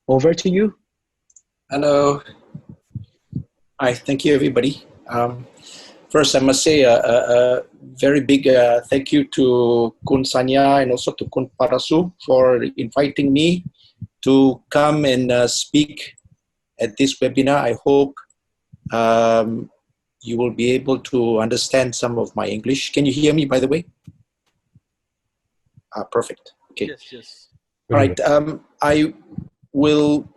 over to you. Hello. Hi, thank you, everybody. First, I must say a very big thank you to Kun Sanya and also to Kun Parasu for inviting me to come and speak at this webinar. I hope you will be able to understand some of my English. Can you hear me, by the way? Perfect. Okay. Yes. All right. I will.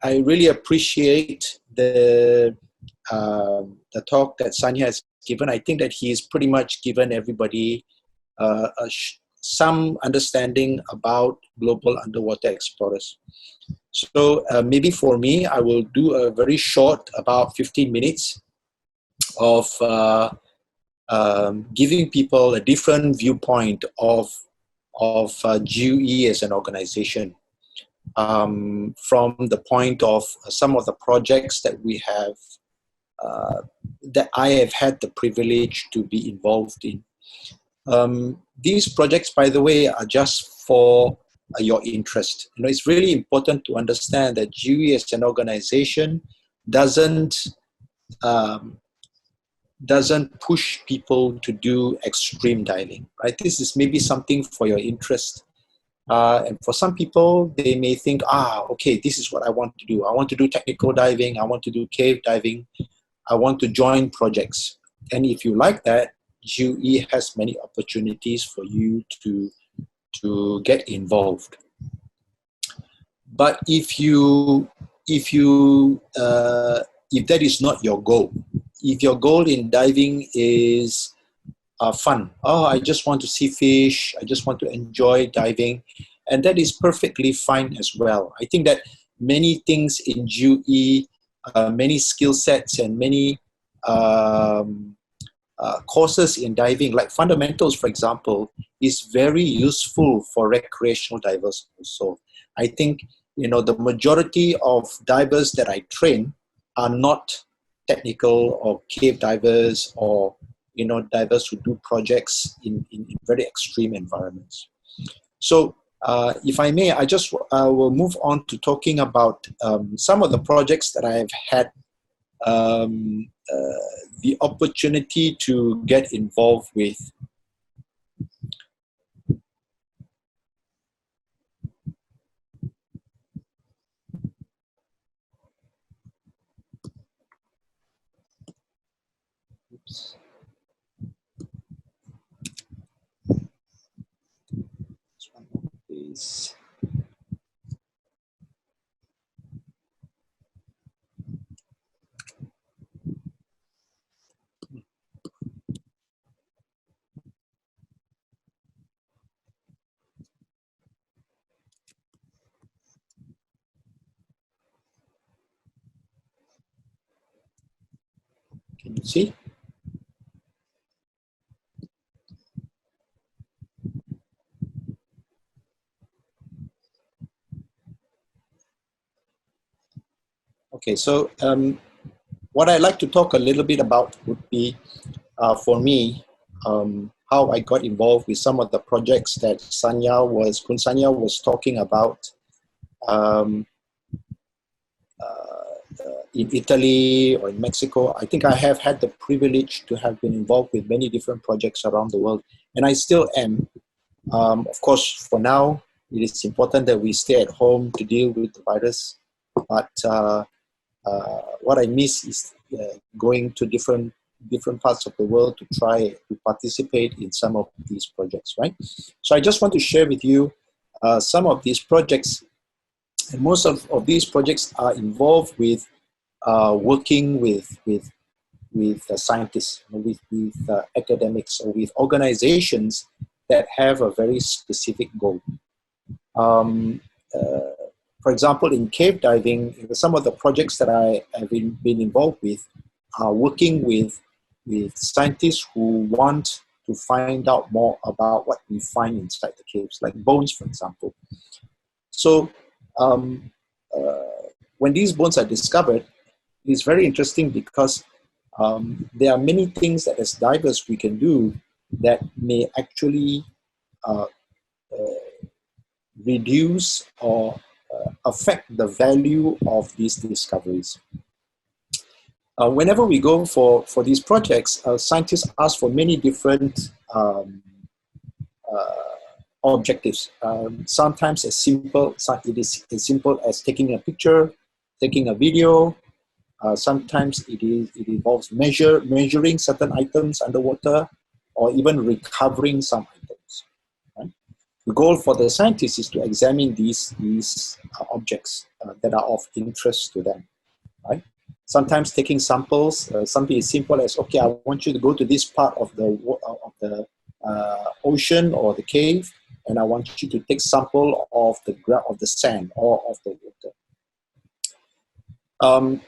I really appreciate the talk that Sanya has given. I think that he's pretty much given everybody some understanding about global underwater explorers. So maybe for me, I will do a very short, about 15 minutes of giving people a different viewpoint of GUE as an organization. From the point of some of the projects that we have, that I have had the privilege to be involved in. These projects, by the way, are just for your interest. You know, it's really important to understand that GUE as an organization doesn't push people to do extreme diving, right? This is maybe something for your interest. And for some people, they may think, okay, this is what I want to do. I want to do technical diving. I want to do cave diving. I want to join projects. And if you like that, GUE has many opportunities for you to get involved. But if that is not your goal, if your goal in diving is fun, I just want to see fish, I just want to enjoy diving, and that is perfectly fine as well. I think that many things in GUE, many skill sets and many courses in diving, like fundamentals, for example, is very useful for recreational divers also. I think, the majority of divers that I train are not technical or cave divers or, divers who do projects in very extreme environments. So if I may, I will move on to talking about some of the projects that I have had the opportunity to get involved with. Oops. This one, please. Can you see? Okay, so what I'd like to talk a little bit about would be, for me, how I got involved with some of the projects that Kun Sanya was talking about in Italy or in Mexico. I think I have had the privilege to have been involved with many different projects around the world, and I still am. Of course, for now, it is important that we stay at home to deal with the virus, but what I miss is going to different parts of the world to try to participate in some of these projects, right? So I just want to share with you some of these projects, and most of these projects are involved with working with scientists, with academics, or with organizations that have a very specific goal. For example, in cave diving, some of the projects that I have been involved with are working with scientists who want to find out more about what we find inside the caves, like bones, for example. So when these bones are discovered, it's very interesting because there are many things that as divers we can do that may actually reduce or affect the value of these discoveries. Whenever we go for these projects, scientists ask for many different objectives. Sometimes it is as simple as taking a picture, taking a video. Sometimes it involves measuring certain items underwater, or even recovering some items. Right? The goal for the scientists is to examine these objects that are of interest to them. Right? Sometimes taking samples, something as simple as, okay, I want you to go to this part of the ocean or the cave, and I want you to take sample of the sand or of the water.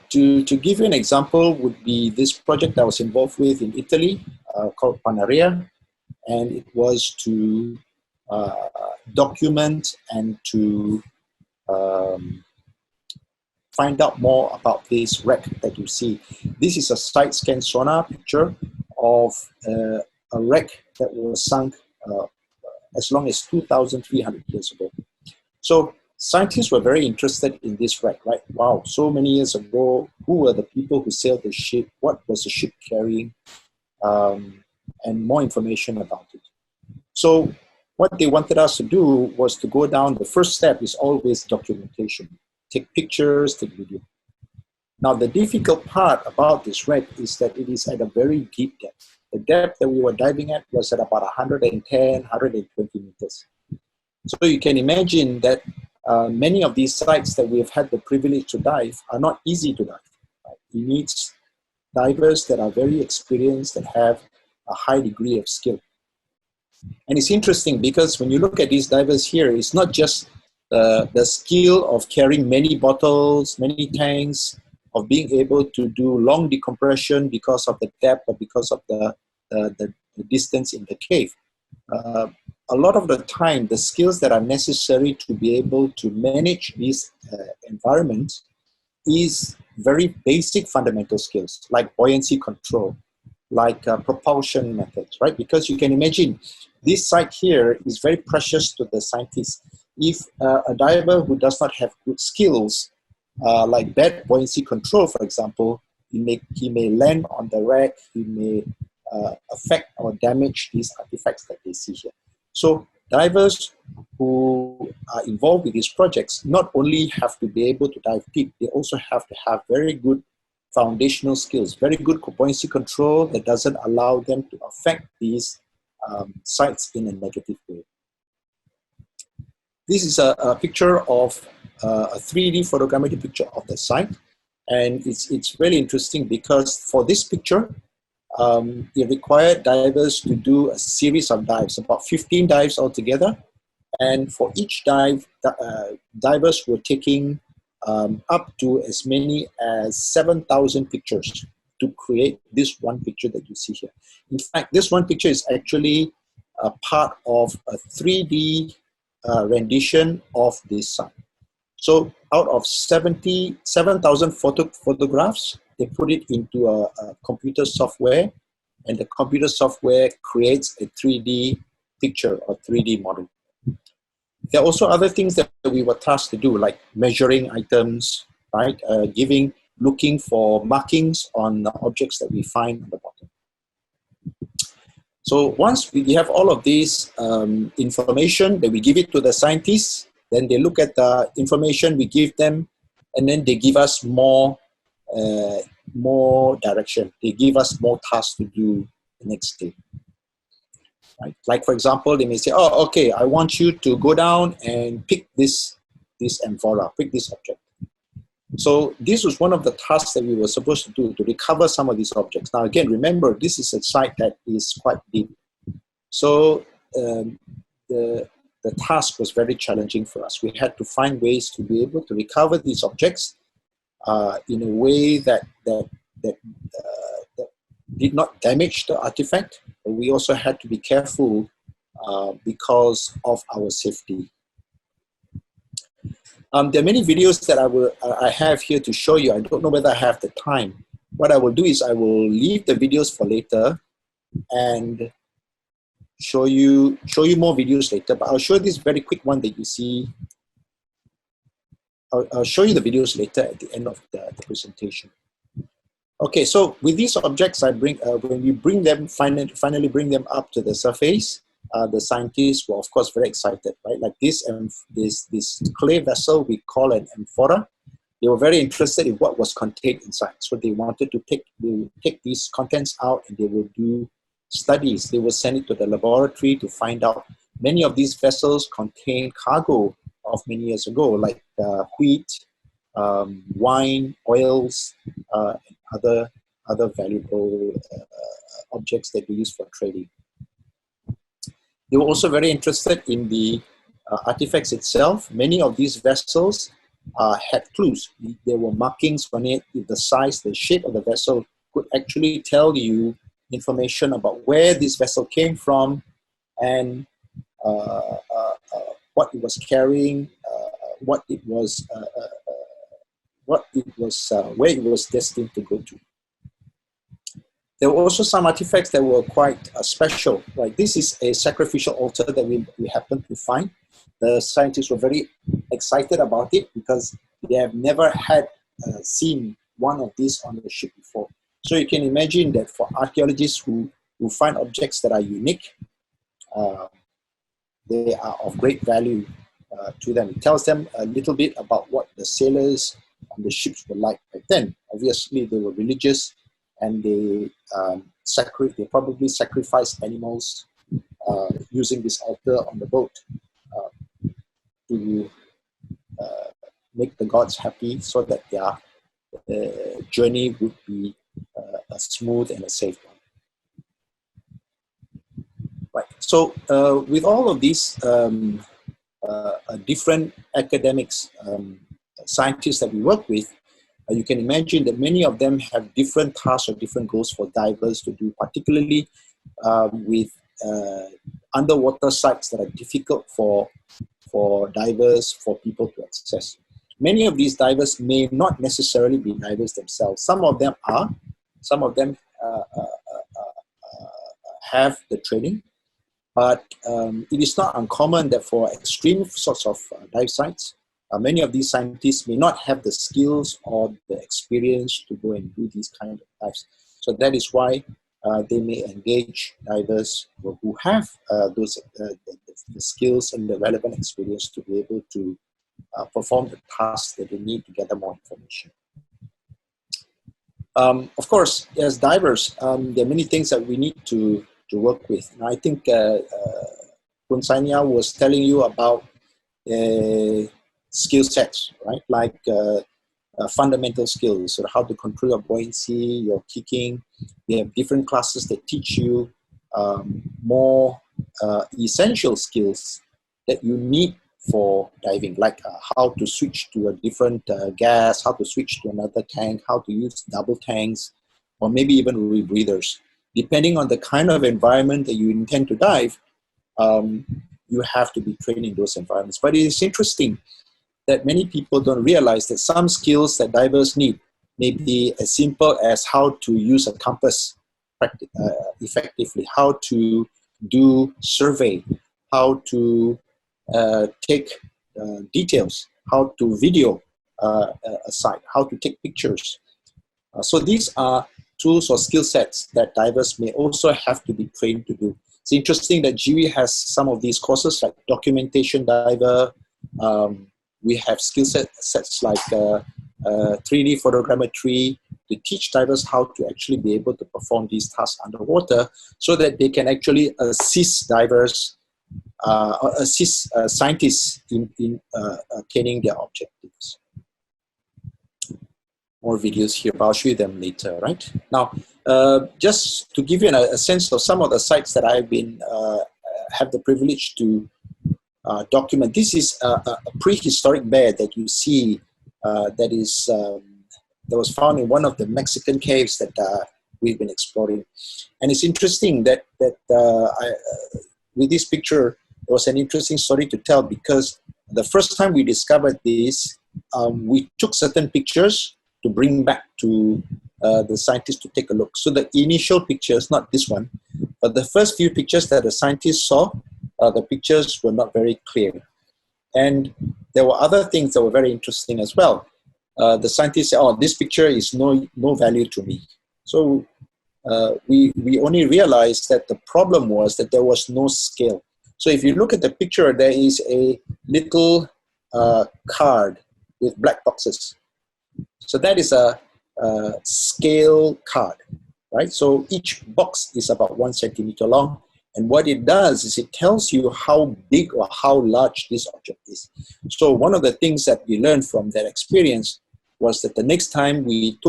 To give you an example would be this project I was involved with in Italy called Panarea, and it was to document and to find out more about this wreck that you see. This is a side scan sonar picture of a wreck that was sunk as long as 2,300 years ago. So scientists were very interested in this wreck, right? Wow, so many years ago, who were the people who sailed the ship? What was the ship carrying? And more information about it. So what they wanted us to do was to go down. The first step is always documentation. Take pictures, take video. Now, the difficult part about this wreck is that it is at a very deep depth. The depth that we were diving at was at about 110, 120 meters. So you can imagine that many of these sites that we have had the privilege to dive are not easy to dive. Right? It needs divers that are very experienced, that have a high degree of skill. And it's interesting because when you look at these divers here, it's not just the skill of carrying many bottles, many tanks, of being able to do long decompression because of the depth or because of the distance in the cave. A lot of the time, the skills that are necessary to be able to manage these environments is very basic fundamental skills, like buoyancy control, like propulsion methods, right? Because you can imagine this site here is very precious to the scientists. If a diver who does not have good skills, like bad buoyancy control, for example, he may land on the wreck, he may affect or damage these artifacts that they see here. So divers who are involved with these projects not only have to be able to dive deep, they also have to have very good foundational skills, very good buoyancy control that doesn't allow them to affect these sites in a negative way. This is a picture of a 3D photogrammetry picture of the site. And it's really interesting because for this picture, it required divers to do a series of dives, about 15 dives altogether. And for each dive, divers were taking up to as many as 7,000 pictures to create this one picture that you see here. In fact, this one picture is actually a part of a 3D rendition of this site. So out of 7,000 photographs, they put it into a computer software, and the computer software creates a 3D picture or 3D model. There are also other things that we were tasked to do, like measuring items, right? Looking for markings on the objects that we find on the bottom. So once we have all of this information, then we give it to the scientists. Then they look at the information we give them, and then they give us more direction. They give us more tasks to do the next day. Right? Like for example, they may say, "Oh, okay, I want you to go down and pick this amphora, pick this object." So this was one of the tasks that we were supposed to do, to recover some of these objects. Now again, remember, this is a site that is quite deep. So the task was very challenging for us. We had to find ways to be able to recover these objects in a way that did not damage the artifact. But we also had to be careful because of our safety. There are many videos that I have here to show you. I don't know whether I have the time. What I will do is I will leave the videos for later and show you more videos later. But I'll show this very quick one that you see I'll show you the videos later at the end of the presentation. Okay, so with these objects, when we bring them, finally bring them up to the surface, the scientists were, of course, very excited, right? Like this clay vessel we call an amphora. They were very interested in what was contained inside. So they wanted to take these contents out and they would do studies. They would send it to the laboratory to find out. Many of these vessels contain cargo of many years ago, like wheat, wine, oils, and other valuable objects that we use for trading. They were also very interested in the artifacts itself. Many of these vessels had clues. There were markings on it. The size, the shape of the vessel could actually tell you information about where this vessel came from and what it was carrying, where it was destined to go to. There were also some artifacts that were quite special. Like this is a sacrificial altar that we happened to find. The scientists were very excited about it because they have never had seen one of these on the ship before. So you can imagine that for archaeologists who find objects that are unique, they are of great value to them. It tells them a little bit about what the sailors on the ships were like back then. Obviously, they were religious, and they probably sacrificed animals using this altar on the boat to make the gods happy, so that their journey would be a smooth and a safe one. Right. So with all of these different academics, scientists that we work with, you can imagine that many of them have different tasks or different goals for divers to do, particularly with underwater sites that are difficult for divers, for people to access. Many of these divers may not necessarily be divers themselves. Some of them are. Some of them have the training. But it is not uncommon that for extreme sorts of dive sites, many of these scientists may not have the skills or the experience to go and do these kind of dives. So that is why they may engage divers who have the skills and the relevant experience to be able to perform the tasks that they need to gather more information. Of course, as divers, there are many things that we need to work with. And I think Kun Sainia was telling you about skill sets, right? Like fundamental skills, so how to control your buoyancy, your kicking. They have different classes that teach you more essential skills that you need for diving, like how to switch to a different gas, how to switch to another tank, how to use double tanks, or maybe even rebreathers. Depending on the kind of environment that you intend to dive, you have to be trained in those environments. But it is interesting that many people don't realize that some skills that divers need may be as simple as how to use a compass effectively, how to do survey, how to take details, how to video a site, how to take pictures. So these are tools or skill sets that divers may also have to be trained to do. It's interesting that GUE has some of these courses like documentation diver. We have skill sets like 3D photogrammetry to teach divers how to actually be able to perform these tasks underwater so that they can actually assist divers, assist scientists in attaining their objectives. More videos here, but I'll show you them later, right? Now, just to give you a sense of some of the sites that I've been, have the privilege to document. This is a prehistoric bear that you see that was found in one of the Mexican caves that we've been exploring. And it's interesting that with this picture, there was an interesting story to tell, because the first time we discovered this, we took certain pictures to bring back to the scientists to take a look. So the initial pictures, not this one, but the first few pictures that the scientists saw, the pictures were not very clear. And there were other things that were very interesting as well. The scientists said, oh, this picture is no value to me. So we only realized that the problem was that there was no scale. So if you look at the picture, there is a little card with black boxes. So that is a scale card, right? So each box is about 1 centimeter long. And what it does is it tells you how big or how large this object is. So one of the things that we learned from that experience was that the next time we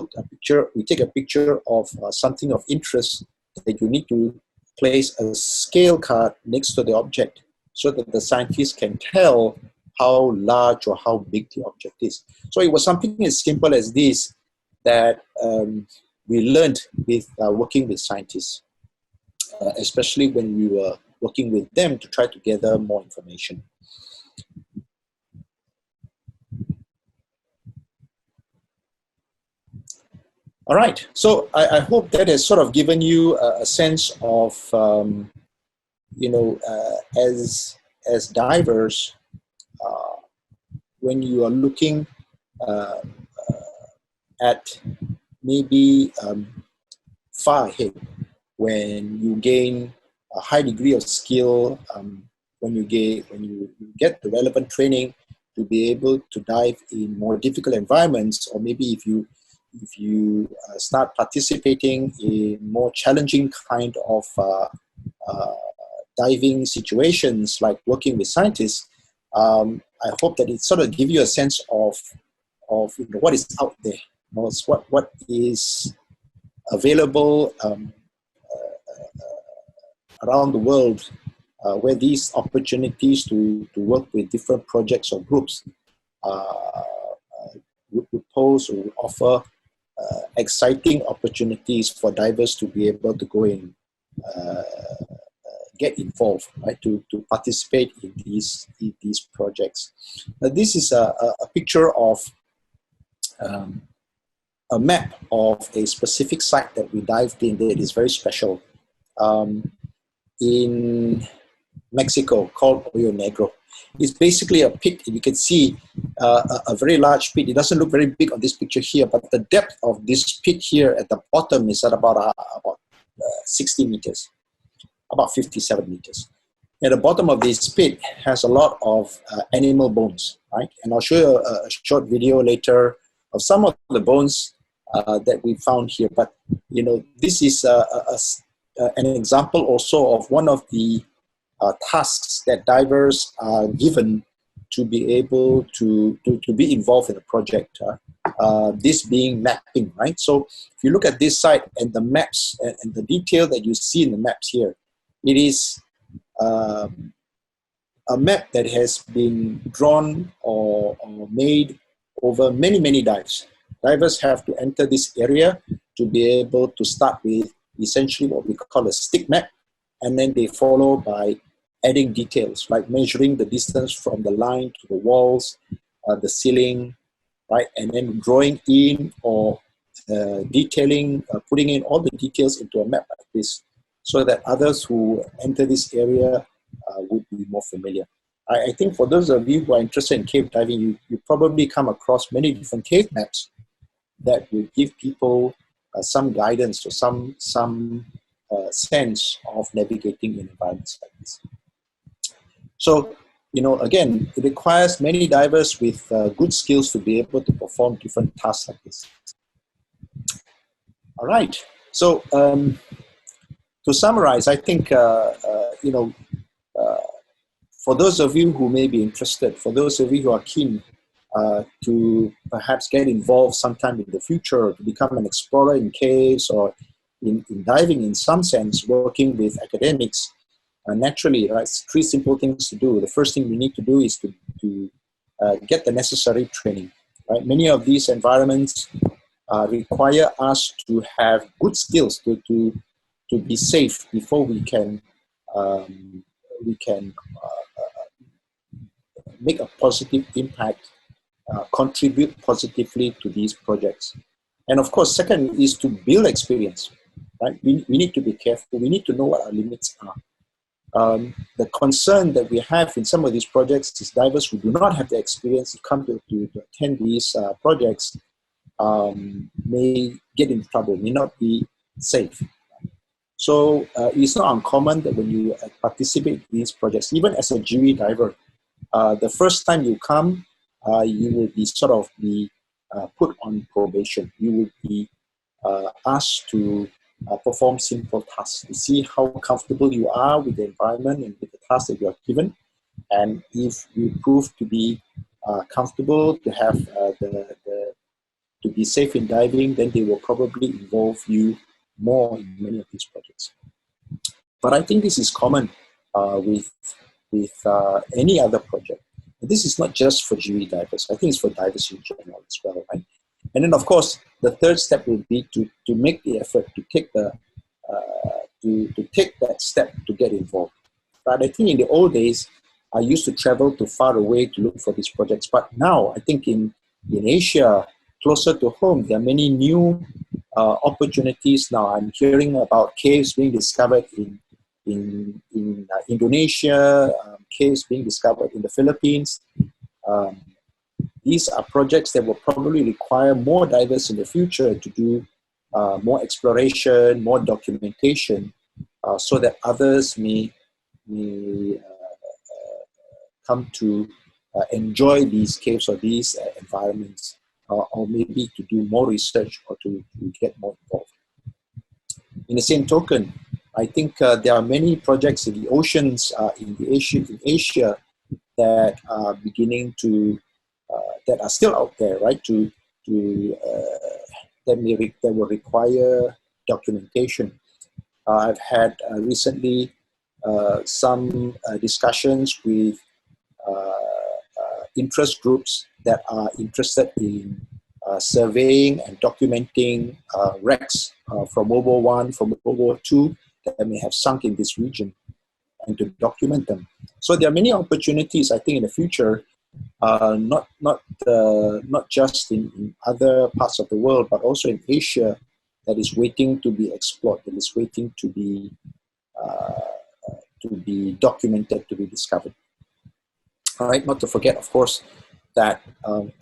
take a picture of something of interest, that you need to place a scale card next to the object so that the scientists can tell how large or how big the object is. So it was something as simple as this that we learned with working with scientists, especially when we were working with them to try to gather more information. All right, so I hope that has sort of given you a sense of, as divers, when you are looking at maybe far ahead, when you gain a high degree of skill, when you get the relevant training to be able to dive in more difficult environments, or maybe if you start participating in more challenging kind of diving situations, like working with scientists, I hope that it sort of gives you a sense of what is out there, what is available around the world, where these opportunities to work with different projects or groups would pose or would offer exciting opportunities for divers to be able to go in, get involved, right, to participate in these projects. Now, this is a picture of a map of a specific site that we dived in that is very special in Mexico, called Rio Negro. It's basically a pit. You can see a very large pit. It doesn't look very big on this picture here, but the depth of this pit here at the bottom is at about 60 meters, about 57 meters. At the bottom of this pit has a lot of animal bones, right? And I'll show you a short video later of some of the bones that we found here. But this is an example also of one of the tasks that divers are given to be able to be involved in a project. This being mapping, right? So if you look at this site and the maps and the detail that you see in the maps here, it is a map that has been drawn or made over many, many dives. Divers have to enter this area to be able to start with essentially what we call a stick map, and then they follow by adding details, like measuring the distance from the line to the walls, the ceiling, right? And then drawing in or detailing, putting in all the details into a map like this, so that others who enter this area would be more familiar. I think for those of you who are interested in cave diving, you probably come across many different cave maps that will give people some guidance or some sense of navigating in environments like this. So, again, it requires many divers with good skills to be able to perform different tasks like this. All right. So, to summarize, I think, for those of you who may be interested, for those of you who are keen to perhaps get involved sometime in the future, to become an explorer in caves or in diving in some sense, working with academics, naturally, right, 3 simple things to do. The first thing we need to do is to get the necessary training. Right? Many of these environments require us to have good skills to be safe before we can make a positive impact, contribute positively to these projects. And of course, second is to build experience. Right? We need to be careful. We need to know what our limits are. The concern that we have in some of these projects is divers who do not have the experience to come to attend these projects may get into trouble, may not be safe. So it's not uncommon that when you participate in these projects, even as a GUE diver, the first time you come, you will be sort of be put on probation. You will be asked to perform simple tasks to see how comfortable you are with the environment and with the tasks that you are given. And if you prove to be comfortable, to have to be safe in diving, then they will probably involve you more in many of these projects. But I think this is common with any other project. And this is not just for GUE divers. I think it's for divers in general as well, right? And then, of course, the third step would be to make the effort to take the to take that step to get involved. But I think in the old days, I used to travel to far away to look for these projects. But now, I think in Asia, closer to home, there are many new opportunities now. I'm hearing about caves being discovered in Indonesia, caves being discovered in the Philippines. These are projects that will probably require more divers in the future to do more exploration, more documentation, so that others may come to enjoy these caves or these environments, or maybe to do more research or to get more involved. In the same token, I think there are many projects in the oceans in Asia that are beginning to that are still out there, right? That will require documentation. I've had recently some discussions with interest groups that are interested in surveying and documenting wrecks from World War I, from World War II that may have sunk in this region, and to document them. So there are many opportunities, I think, in the future, not just in other parts of the world, but also in Asia, that is waiting to be explored, that is waiting to be documented, to be discovered. All right, not to forget, of course, that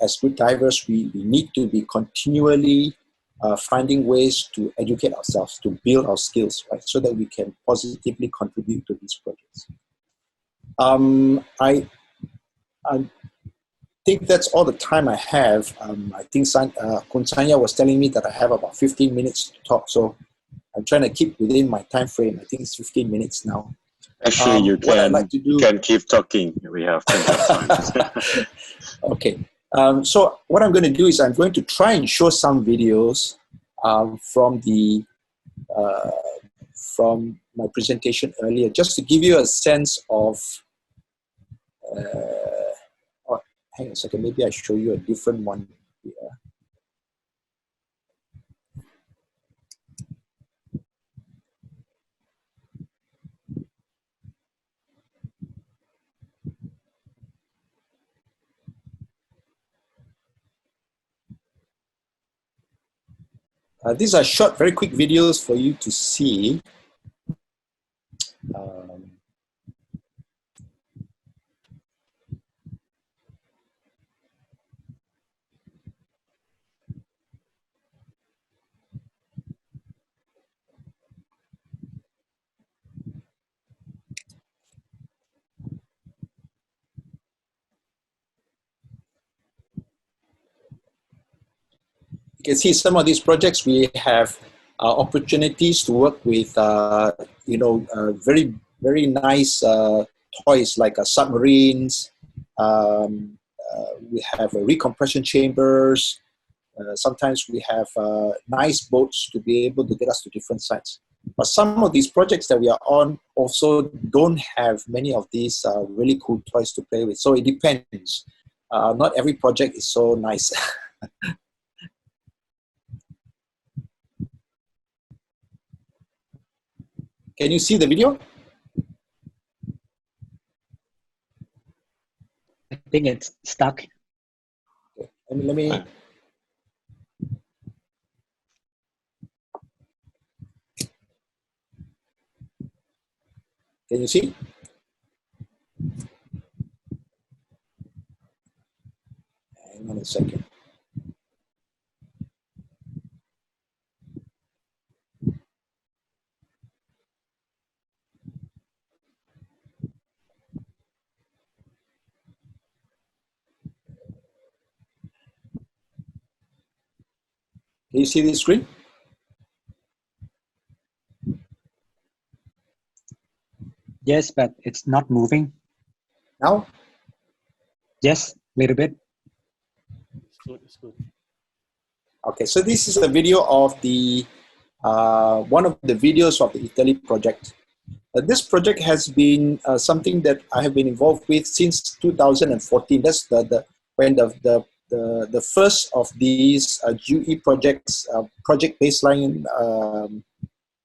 as good divers, we need to be continually finding ways to educate ourselves, to build our skills, right, so that we can positively contribute to these projects. I think that's all the time I have. I think Kun Sanya was telling me that I have about 15 minutes to talk, so I'm trying to keep within my time frame. I think it's 15 minutes now. Actually, you can keep talking. We have plenty of time. Okay. So what I'm going to do is I'm going to try and show some videos from my presentation earlier, just to give you a sense of. Oh, hang on a second. Maybe I show you a different one here. These are short, very quick videos for you to see. You can see some of these projects we have opportunities to work with, very, very nice toys like submarines. We have recompression chambers. Sometimes we have nice boats to be able to get us to different sites. But some of these projects that we are on also don't have many of these really cool toys to play with. So it depends. Not every project is so nice. Can you see the video? I think it's stuck. Okay. Let me. Can you see? Hang on a second. Can you see the screen? Yes, but it's not moving. Now? Yes, a little bit. It's good, it's good. Okay, so this is a video of the one of the videos of the Italy project. This project has been something that I have been involved with since 2014. That's when the first of these GUE projects, project baseline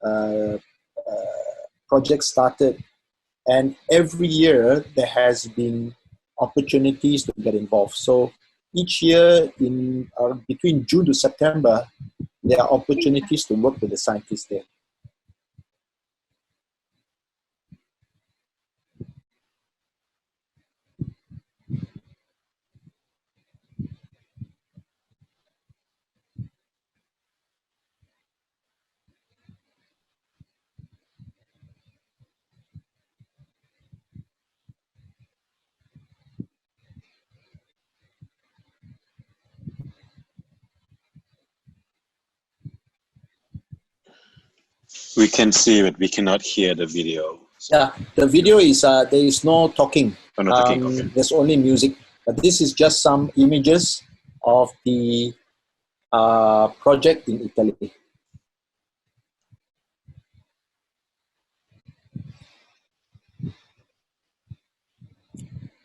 uh, project started. And every year there has been opportunities to get involved. So each year in between June to September, there are opportunities to work with the scientists there. We can see, but we cannot hear the video. Yeah, the video is, there is no talking. Oh, no talking, okay. There's only music. But this is just some images of the project in Italy.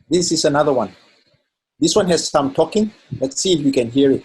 This is another one. This one has some talking. Let's see if you can hear it.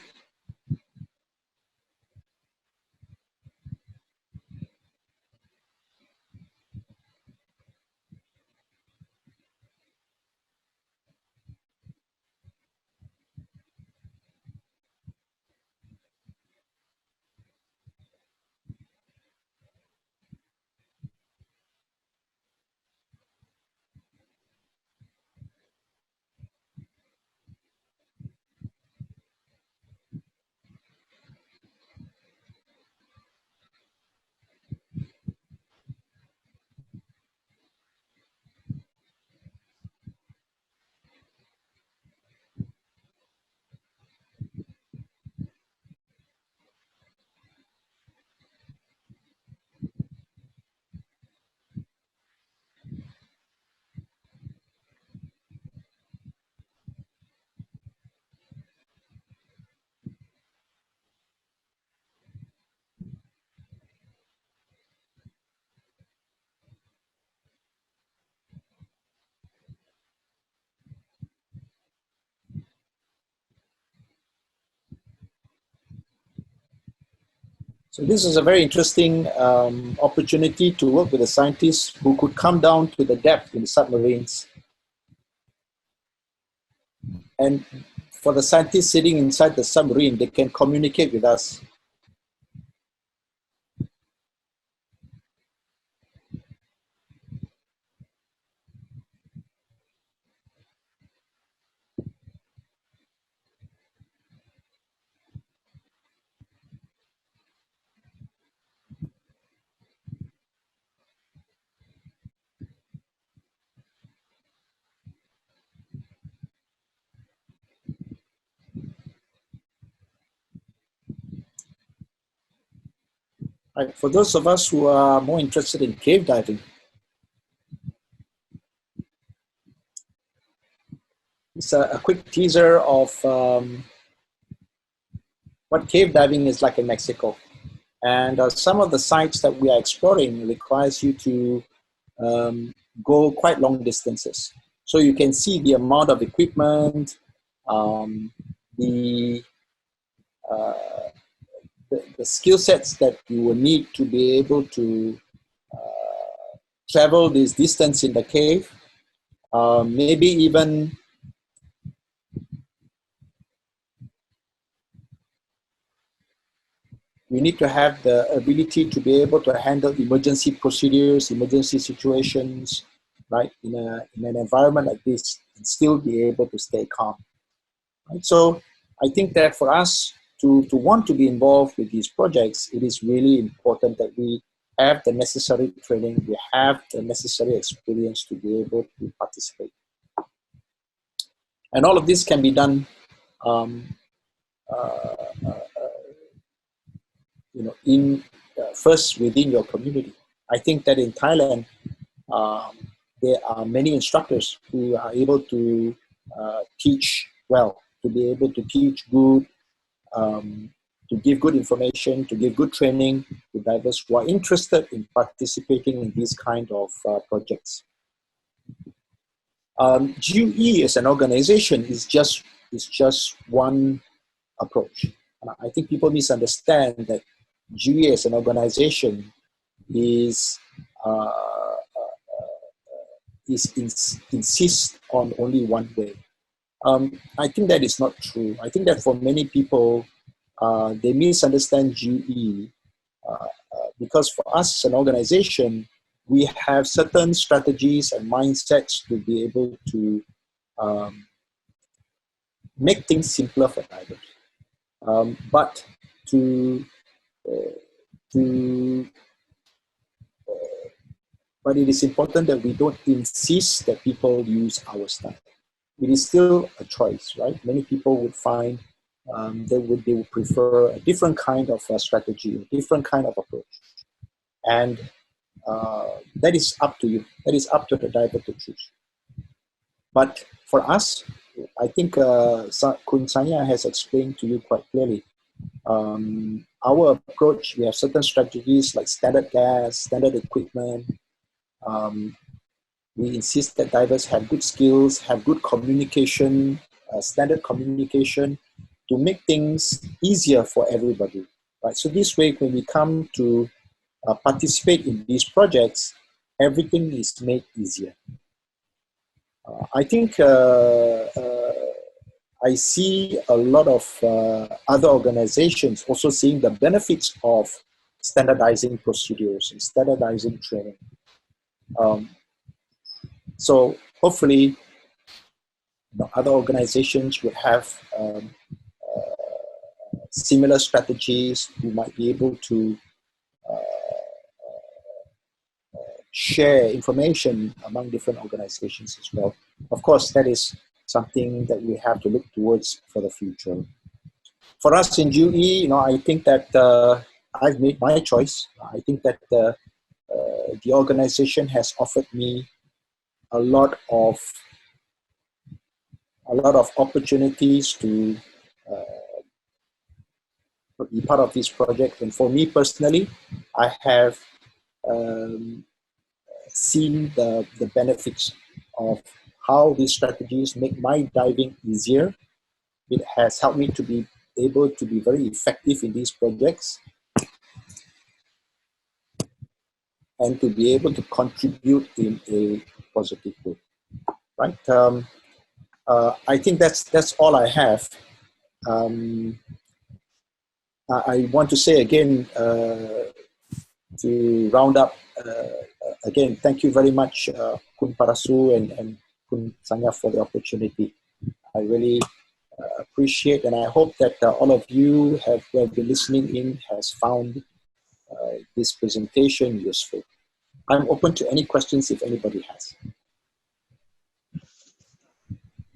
So this is a very interesting opportunity to work with the scientists who could come down to the depth in the submarines. And for the scientists sitting inside the submarine, they can communicate with us. Right. For those of us who are more interested in cave diving, it's a quick teaser of what cave diving is like in Mexico. And some of the sites that we are exploring requires you to go quite long distances. So you can see the amount of equipment, the skill sets that you will need to be able to travel this distance in the cave. Maybe even we need to have the ability to be able to handle emergency procedures, emergency situations, right, in an environment like this, and still be able to stay calm. Right? So I think that for us to want to be involved with these projects, it is really important that we have the necessary training, we have the necessary experience to be able to participate. And all of this can be done first within your community. I think that in Thailand, there are many instructors who are able to teach well, to be able to teach good, to give good information, to give good training to divers who are interested in participating in these kind of projects. GUE as an organization is just one approach. I think people misunderstand that GUE as an organization insists on only one way. I think that is not true. I think that for many people, they misunderstand GUE because for us as an organization, we have certain strategies and mindsets to be able to make things simpler for divers. But but it is important that we don't insist that people use our stuff. It is still a choice, right? Many people would find they would prefer a different kind of strategy, a different kind of approach. And that is up to you. That is up to the diver to choose. But for us, I think Kun Sanya has explained to you quite clearly. Our approach, we have certain strategies like standard gas, standard equipment. We insist that divers have good skills, have good communication, standard communication to make things easier for everybody. Right? So this way, when we come to participate in these projects, everything is made easier. I think I see a lot of other organizations also seeing the benefits of standardizing procedures and standardizing training. So hopefully, other organizations would have similar strategies. We might be able to share information among different organizations as well. Of course, that is something that we have to look towards for the future. For us in GUE, I think that I've made my choice. I think that the organization has offered me a lot of opportunities to be part of this project. And for me personally, I have seen the benefits of how these strategies make my diving easier. It has helped me to be able to be very effective in these projects and to be able to contribute in a positive way. Right? I think that's all I have. I want to say again, to round up, again, thank you very much, Kun Parasu and Kun Sanya, for the opportunity. I really appreciate, and I hope that all of you who have been listening in has found this presentation useful. I'm open to any questions if anybody has.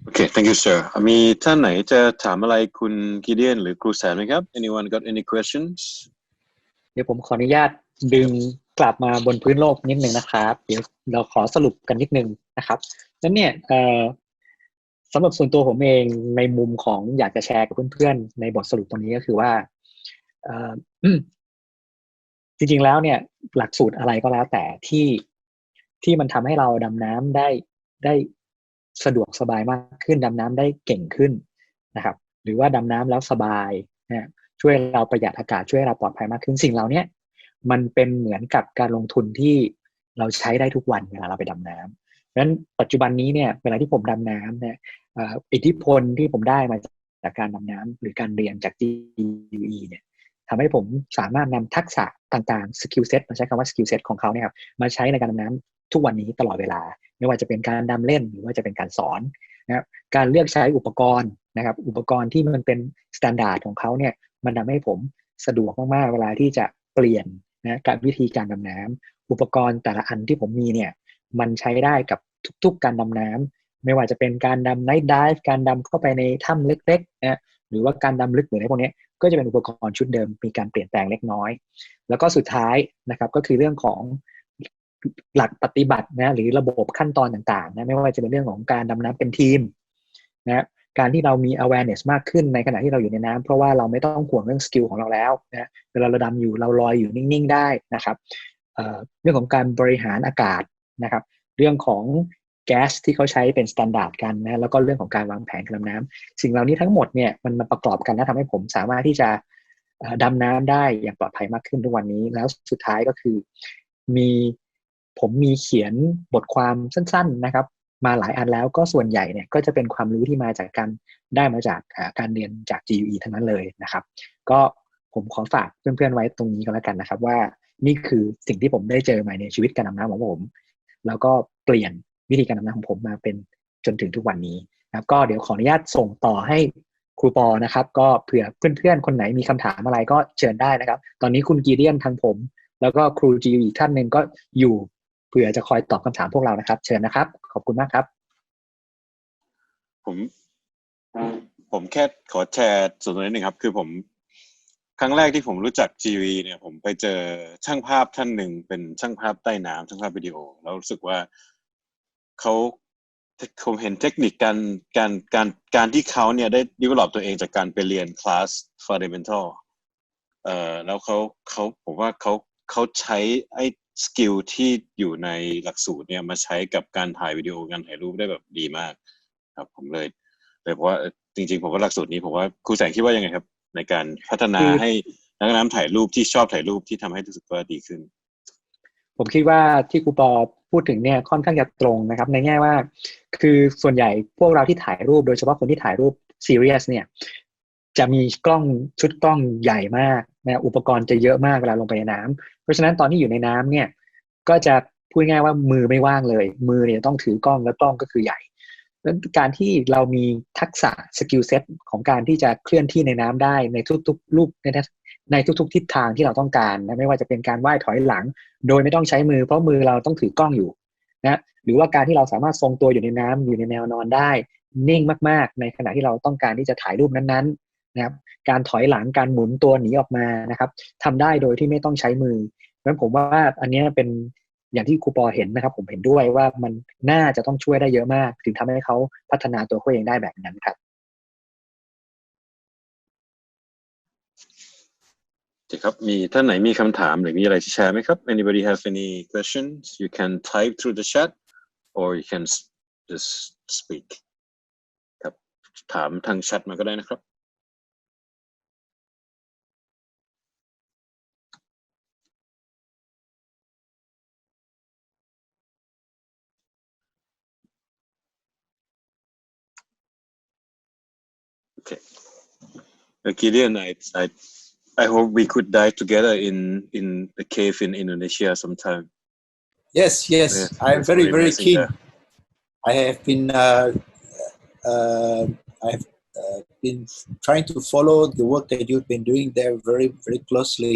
Okay, thank you, sir. มีท่านไหนจะถามอะไรคุณกิเดียนหรือครูแสนไหมครับ Anyone got any questions? เดี๋ยวผมขออนุญาตดึงกลับมาบนพื้นโลกนิดนึงนะครับเดี๋ยวเราขอสรุปกันนิดนึงนะครับแล้วเนี่ยสำหรับส่วนตัวผมเองในมุมของอยากจะแชร์กับเพื่อนๆในบทสรุปตรงนี้ก็คือว่าจริงๆแล้วเนี่ยหลักสูตรอะไรก็แล้วแต่ที่มันทำให้เราดำน้ำได้สะดวกสบายมากขึ้นดำน้ำได้เก่งขึ้นนะครับหรือว่าดำน้ำแล้วสบายนะช่วยเราประหยัดอากาศช่วยเราปลอดภัยมากขึ้นสิ่งเหล่านี้มันเป็นเหมือนกับการลงทุนที่เราใช้ได้ทุกวันเวลาเราไปดำน้ำเพราะฉะนั้นปัจจุบันนี้เนี่ยเวลาที่ผมดำน้ำเนี่ยอิทธิพลที่ผมได้มาจากการดำน้ำหรือการเรียนจาก GUE เนี่ย ทำให้ผมสามารถนำทักษะต่างๆสกิลเซ็ตมาใช้คำว่าสกิลเซ็ตของเขาเนี่ยครับมาใช้ในการดำน้ำทุกวันนี้ตลอดเวลาไม่ว่าจะเป็นการดำเล่นหรือว่าจะเป็นการสอนนะครับการเลือกใช้อุปกรณ์นะครับอุปกรณ์ที่มันเป็นมาตรฐานของเขาเนี่ยมันทำให้ผมสะดวกมากๆเวลาที่จะเปลี่ยนนะกับวิธีการดำน้ำอุปกรณ์แต่ละอันที่ผมมีเนี่ยมันใช้ได้กับทุกๆการดำน้ำไม่ว่าจะเป็นการดำไนท์ไดฟ์การดำเข้าไปในถ้ำเล็กๆนะหรือว่าการดำลึกหรืออะไรพวกนี้ก็จะเป็นอุปกรณ์ชุดเดิมมีการเปลี่ยนแปลงเล็กน้อยแล้วก็สุดท้ายนะครับก็คือเรื่องของหลักปฏิบัตินะหรือระบบขั้นตอนต่างๆนะไม่ว่าจะเป็นเรื่องของการดำน้ำเป็นทีมนะการที่เรามี awareness มากขึ้นในขณะที่เราอยู่ในน้ำเพราะว่าเราไม่ต้องห่วงเรื่องสกิลของเราแล้วนะเวลาเราดำอยู่เราลอยอยู่นิ่งๆได้นะครับเรื่องของการบริหารอากาศนะครับเรื่องของแก๊สที่เขาใช้เป็นมาตรฐานกันนะแล้วก็เรื่องของการวางแผนการดำน้ำสิ่งเหล่านี้ทั้งหมดเนี่ยมันมาประกอบกันและทำให้ผมสามารถที่จะดำน้ำได้อย่างปลอดภัยมากขึ้นทุกวันนี้แล้วสุดท้ายก็คือผมมีเขียนบทความสั้นๆนะครับมาหลายอันแล้วก็ส่วนใหญ่เนี่ยก็จะเป็นความรู้ที่มาจากการได้มาจากการเรียนจาก GUE ทั้งนั้นเลยนะครับก็ผมขอฝากเพื่อนๆไว้ตรงนี้ก็แล้วกันนะครับว่านี่คือสิ่งที่ผมได้เจอมาในชีวิตการดำน้ำของผมแล้วก็เปลี่ยนวิธีการดำน้ำของผมมาเป็นจนถึงทุกวันนี้นะครับก็เดี๋ยวขออนุญาตส่งต่อให้ครูปอนะครับก็เผื่อเพื่อนๆคนไหนมีคำถามอะไรก็เชิญได้นะครับตอนนี้คุณกีเดียนทางผมแล้วก็ครู GUE อีกท่านหนึ่งก็อยู่เผื่อจะคอยตอบคำถามพวกเรานะครับเชิญนะครับขอบคุณมากครับผมแค่ขอแชร์ส่วนตัวนิดหนึ่งครับคือผมครั้งแรกที่ผมรู้จัก GUE เนี่ยผมไปเจอช่างภาพท่านหนึ่งเป็นช่างภาพใต้น้ำช่างภาพวิดีโอแล้วรู้สึกว่าผมเห็นเทคนิคการที่เขาเนี่ยได้ develop ตัวเองจากการไปเรียนคลาส fundamental แล้วผมว่าเขาใช้ไอ้สกิลที่อยู่ในหลักสูตรเนี่ยมาใช้กับการถ่ายวิดีโอการถ่ายรูปได้แบบดีมากครับผมเลยเพราะว่าจริงๆผมว่าหลักสูตรนี้ผมว่าครูแสงคิดว่ายังไงครับในการพัฒนาให้นักดำน้ำถ่ายรูปที่ชอบถ่ายรูปที่ทำให้รู้สึกว่าดีขึ้นผมคิดว่าที่ครูปอพูดถึงเนี่ยค่อนข้างจะตรงนะครับในแง่ว่าคือส่วนใหญ่พวกเราที่ถ่ายรูปโดยเฉพาะคนที่ถ่ายรูปซีเรียสเนี่ยจะมีชุดกล้องใหญ่มากนะอุปกรณ์จะเยอะมากเวลาลงไปในน้ำเพราะฉะนั้นตอนที่อยู่ในน้ำเนี่ยก็จะพูดง่ายว่ามือไม่ว่างเลยมือเนี่ยต้องถือกล้องและกล้องก็คือใหญ่ดังนั้นการที่เรามีทักษะสกิลเซ็ตของการที่จะเคลื่อนที่ในน้ำได้ในทุกๆรูปในทุกๆทิศทางที่เราต้องการนะไม่ว่าจะเป็นการว่ายถอยหลังโดยไม่ต้องใช้มือเพราะมือเราต้องถือกล้องอยู่นะหรือว่าการที่เราสามารถทรงตัวอยู่ในน้ำอยู่ในแนวนอนได้นิ่งมากๆในขณะที่เราต้องการที่จะถ่ายรูปนั้นๆนะครับการถอยหลังการหมุนตัวหนีออกมานะครับทำได้โดยที่ไม่ต้องใช้มือเพราะฉะนั้นผมว่าอันนี้เป็นอย่างที่ครูปอเห็นนะครับผมเห็นด้วยว่ามันน่าจะต้องช่วยได้เยอะมากถึงทำให้เขาพัฒนาตัวเขาเองได้แบบนั้นครับครับมีท่านไหนมีคำถามหรือมีอะไรที่แชร์ไหมครับ Anybody have any questions you can type through the chat or you can just speak ครับถามทางแชทมาก็ได้นะครับ Okay. Gideon, I hope we could dive together in the cave in Indonesia sometime. Yes, I'm very keen. There. I have been trying to follow the work that you've been doing there very closely.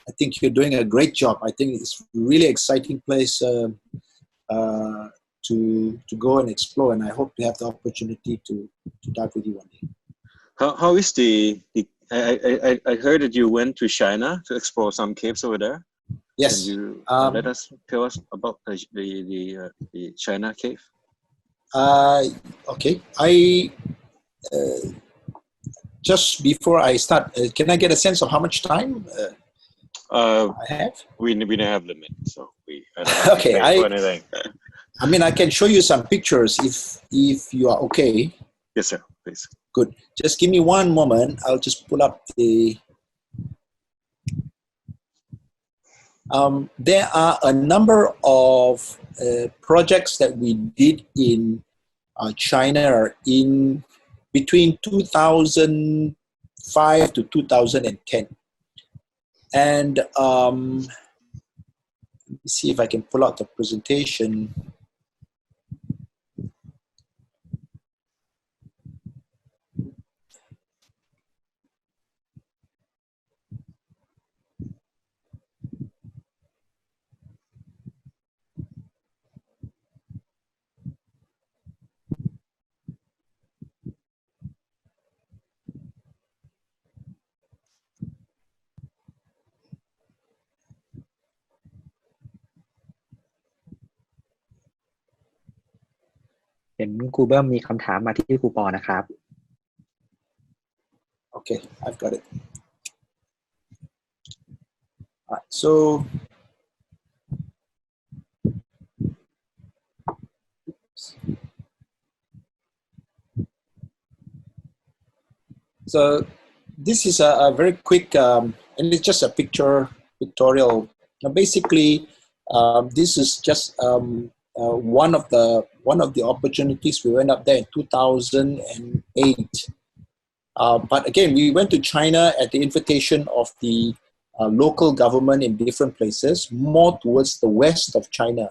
I think you're doing a great job. I think it's a really exciting place to go and explore, and I hope to have the opportunity to dive with you one day. How is I heard that you went to China to explore some caves over there. Yes. Can you tell us about the China cave? Okay. I just before I start, can I get a sense of how much time I have? We don't have limit, so I don't have okay. to pay for anything. I mean, I can show you some pictures if you are okay. Yes, sir. Please. Good. Just give me one moment. I'll just pull up the. There are a number of projects that we did in China in between 2005 to 2010. And let me see if I can pull out the presentation.เห็นครูเบิ้มมีคำถามมาที่ครูปอนะครับ Okay, I've got it. All right, so this is a very quick, and it's just a pictorial. Now, basically, this is just one of the opportunities. We went up there in 2008. But again, we went to China at the invitation of the local government in different places, more towards the west of China,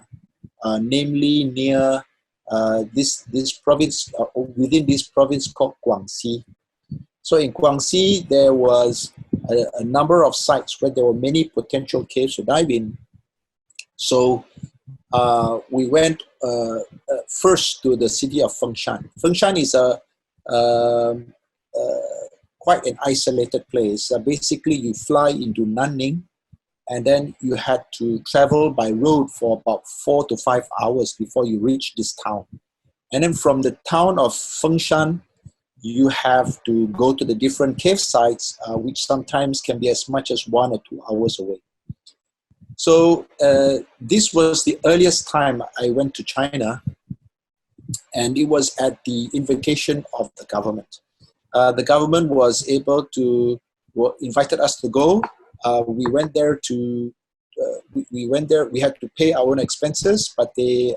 namely near this province, within this province called Guangxi. So in Guangxi, there was a number of sites where there were many potential caves to dive in. So we went first to the city of Fengshan. Fengshan is quite an isolated place. Basically, you fly into Nanning, and then you had to travel by road for about 4 to 5 hours before you reach this town. And then from the town of Fengshan, you have to go to the different cave sites, which sometimes can be as much as 1 or 2 hours away. So this was the earliest time I went to China, and it was at the invitation of the government. The government was able to, invited us to go. We went there to, we went there, we had to pay our own expenses, but they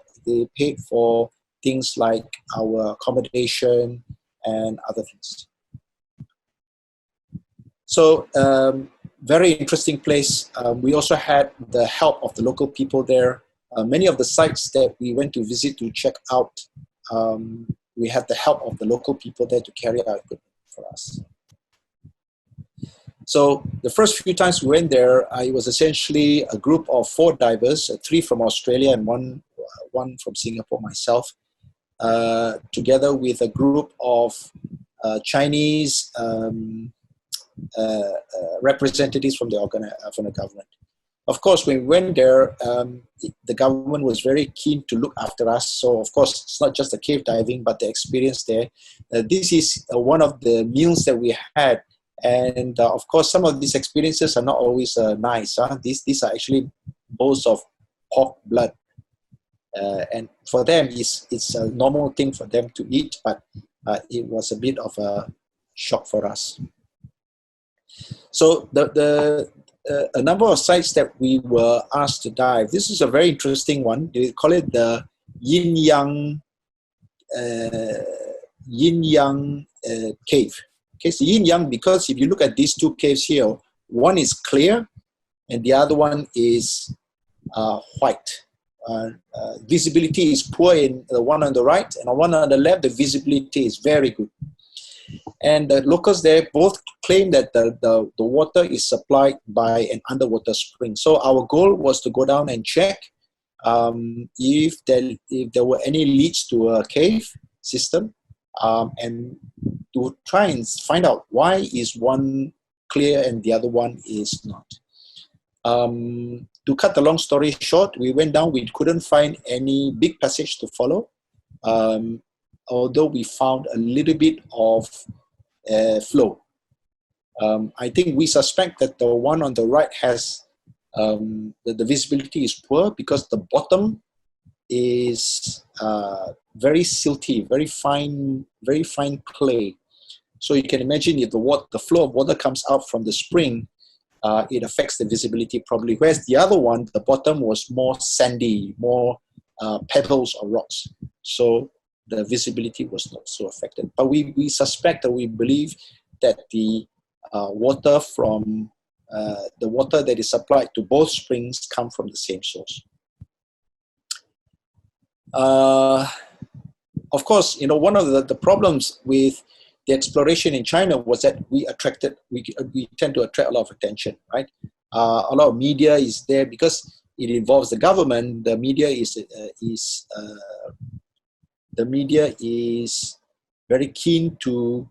paid for things like our accommodation and other things. So very interesting place. We also had the help of the local people there. Many of the sites that we went to visit to check out, we had the help of the local people there to carry out equipment for us. So the first few times we went there, it was essentially a group of 4 divers, 3 from Australia and one from Singapore, myself, together with a group of Chinese representatives from the government. Of course, when we went there, the government was very keen to look after us. So, of course, it's not just the cave diving, but the experience there. This is one of the meals that we had. And, of course, some of these experiences are not always nice. These are actually bowls of pork blood. And for them, it's a normal thing for them to eat, but it was a bit of a shock for us. So a number of sites that we were asked to dive. This is a very interesting one. They call it the Yin Yang cave. Okay, so Yin Yang, because if you look at these 2 caves here, one is clear and the other one is white. Visibility is poor in the one on the right, and on one on the left, the visibility is very good. And the locals there both claim that the water is supplied by an underwater spring. So our goal was to go down and check if there were any leads to a cave system, and to try and find out why is one clear and the other one is not. To cut the long story short, we went down, we couldn't find any big passage to follow, although we found a little bit of flow. I think we suspect that the one on the right has, the visibility is poor because the bottom is very silty, very fine clay. So you can imagine if the flow of water comes out from the spring, it affects the visibility probably. Whereas the other one, the bottom was more sandy, more pebbles or rocks. So the visibility was not so affected. But we suspect, or we believe, that the water from the water that is supplied to both springs come from the same source. Of course, one of the problems with the exploration in China was that we tend to attract a lot of attention, right? A lot of media is there because it involves the government. The media is very keen to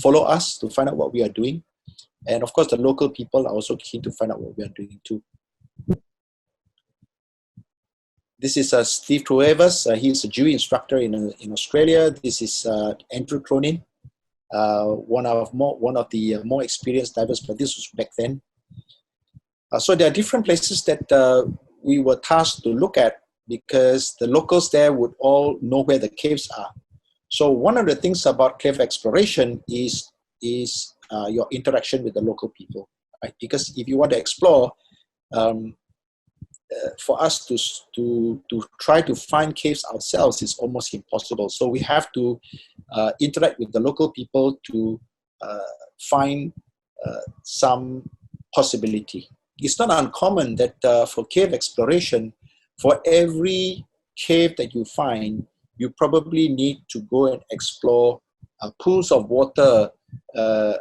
follow us, to find out what we are doing. And of course, the local people are also keen to find out what we are doing too. This is Steve Truevas. He's a GUE instructor in Australia. This is Andrew Cronin, one of the more experienced divers, but this was back then. So there are different places that we were tasked to look at because the locals there would all know where the caves are. So one of the things about cave exploration is your interaction with the local people, right? Because if you want to explore, for us to try to find caves ourselves is almost impossible. So we have to interact with the local people to find some possibility. It's not uncommon that for cave exploration, for every cave that you find, you probably need to go and explore pools of water,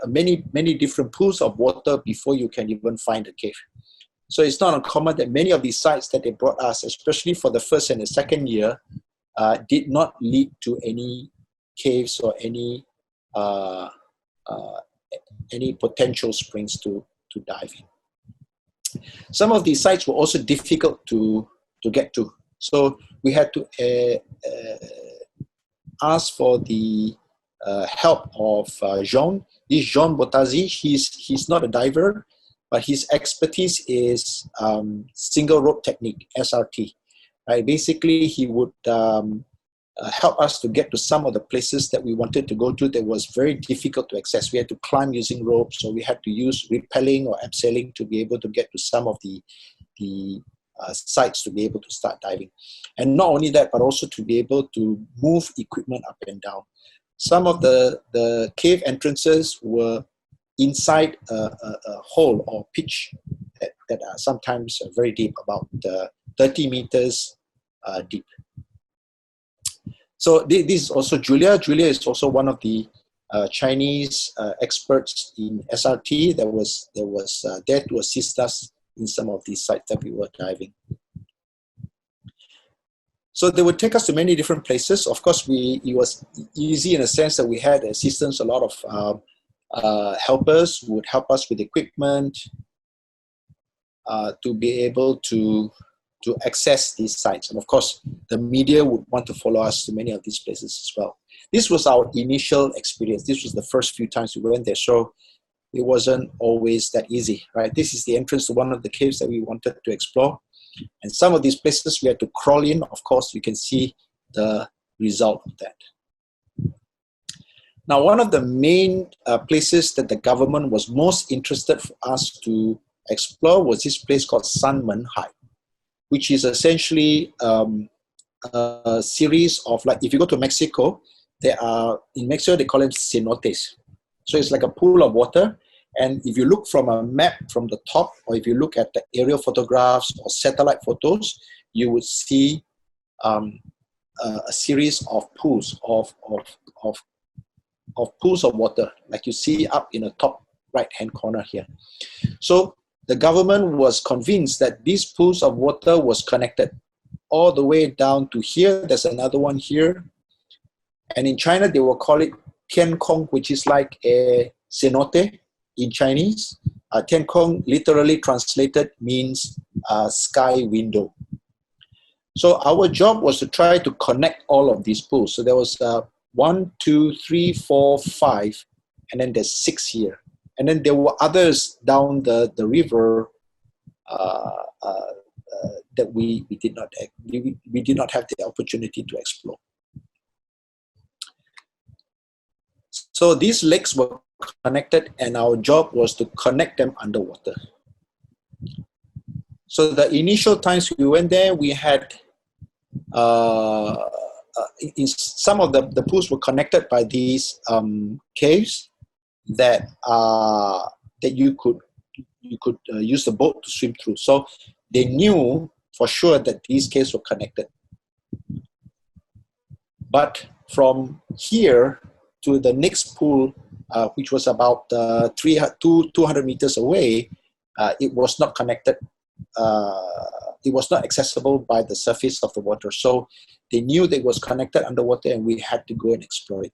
many different pools of water before you can even find a cave. So it's not uncommon that many of these sites that they brought us, especially for the first and the second year, did not lead to any caves or any potential springs to dive in. Some of these sites were also difficult to get to. So we had to ask for the help of Jean. This Jean Bottazi, he's not a diver, but his expertise is single rope technique, SRT. Right? Basically, he would help us to get to some of the places that we wanted to go to that was very difficult to access. We had to climb using ropes, so we had to use rappelling or abseiling to be able to get to some of the sites to be able to start diving. And not only that, but also to be able to move equipment up and down. Some of the cave entrances were inside a hole or pitch that are sometimes very deep, about 30 meters deep. So this is also Julia. Julia is also one of the Chinese experts in SRT that was there to assist us in some of these sites that we were diving. So they would take us to many different places. Of course, it was easy in a sense that we had assistance, a lot of helpers who would help us with equipment to be able to access these sites. And of course, the media would want to follow us to many of these places as well. This was our initial experience. This was the first few times we went there. So it wasn't always that easy, right? This is the entrance to one of the caves that we wanted to explore. And some of these places we had to crawl in. Of course, you can see the result of that. Now, one of the main places that the government was most interested for us to explore was this place called Sanmenhai, which is essentially a series of, like, if you go to Mexico, in Mexico they call them cenotes. So it's like a pool of water. And if you look from a map from the top, or if you look at the aerial photographs or satellite photos, you would see a series of pools of pools of water, like you see up in the top right-hand corner here. So the government was convinced that these pools of water was connected all the way down to here. There's another one here. And in China, they will call it Tiankong, which is like a cenote in Chinese. Tiankong literally translated means sky window. So our job was to try to connect all of these pools. So there was 1, 2, 3, 4, 5, and then there's 6 here. And then there were others down the river that we did not have the opportunity to explore. So these lakes were connected, and our job was to connect them underwater. So the initial times we went there, we had in some of the pools were connected by these caves that you could use the boat to swim through. So they knew for sure that these caves were connected. But from here to the next pool, which was about 200 meters away, it was not connected. It was not accessible by the surface of the water. So they knew that it was connected underwater, and we had to go and explore it.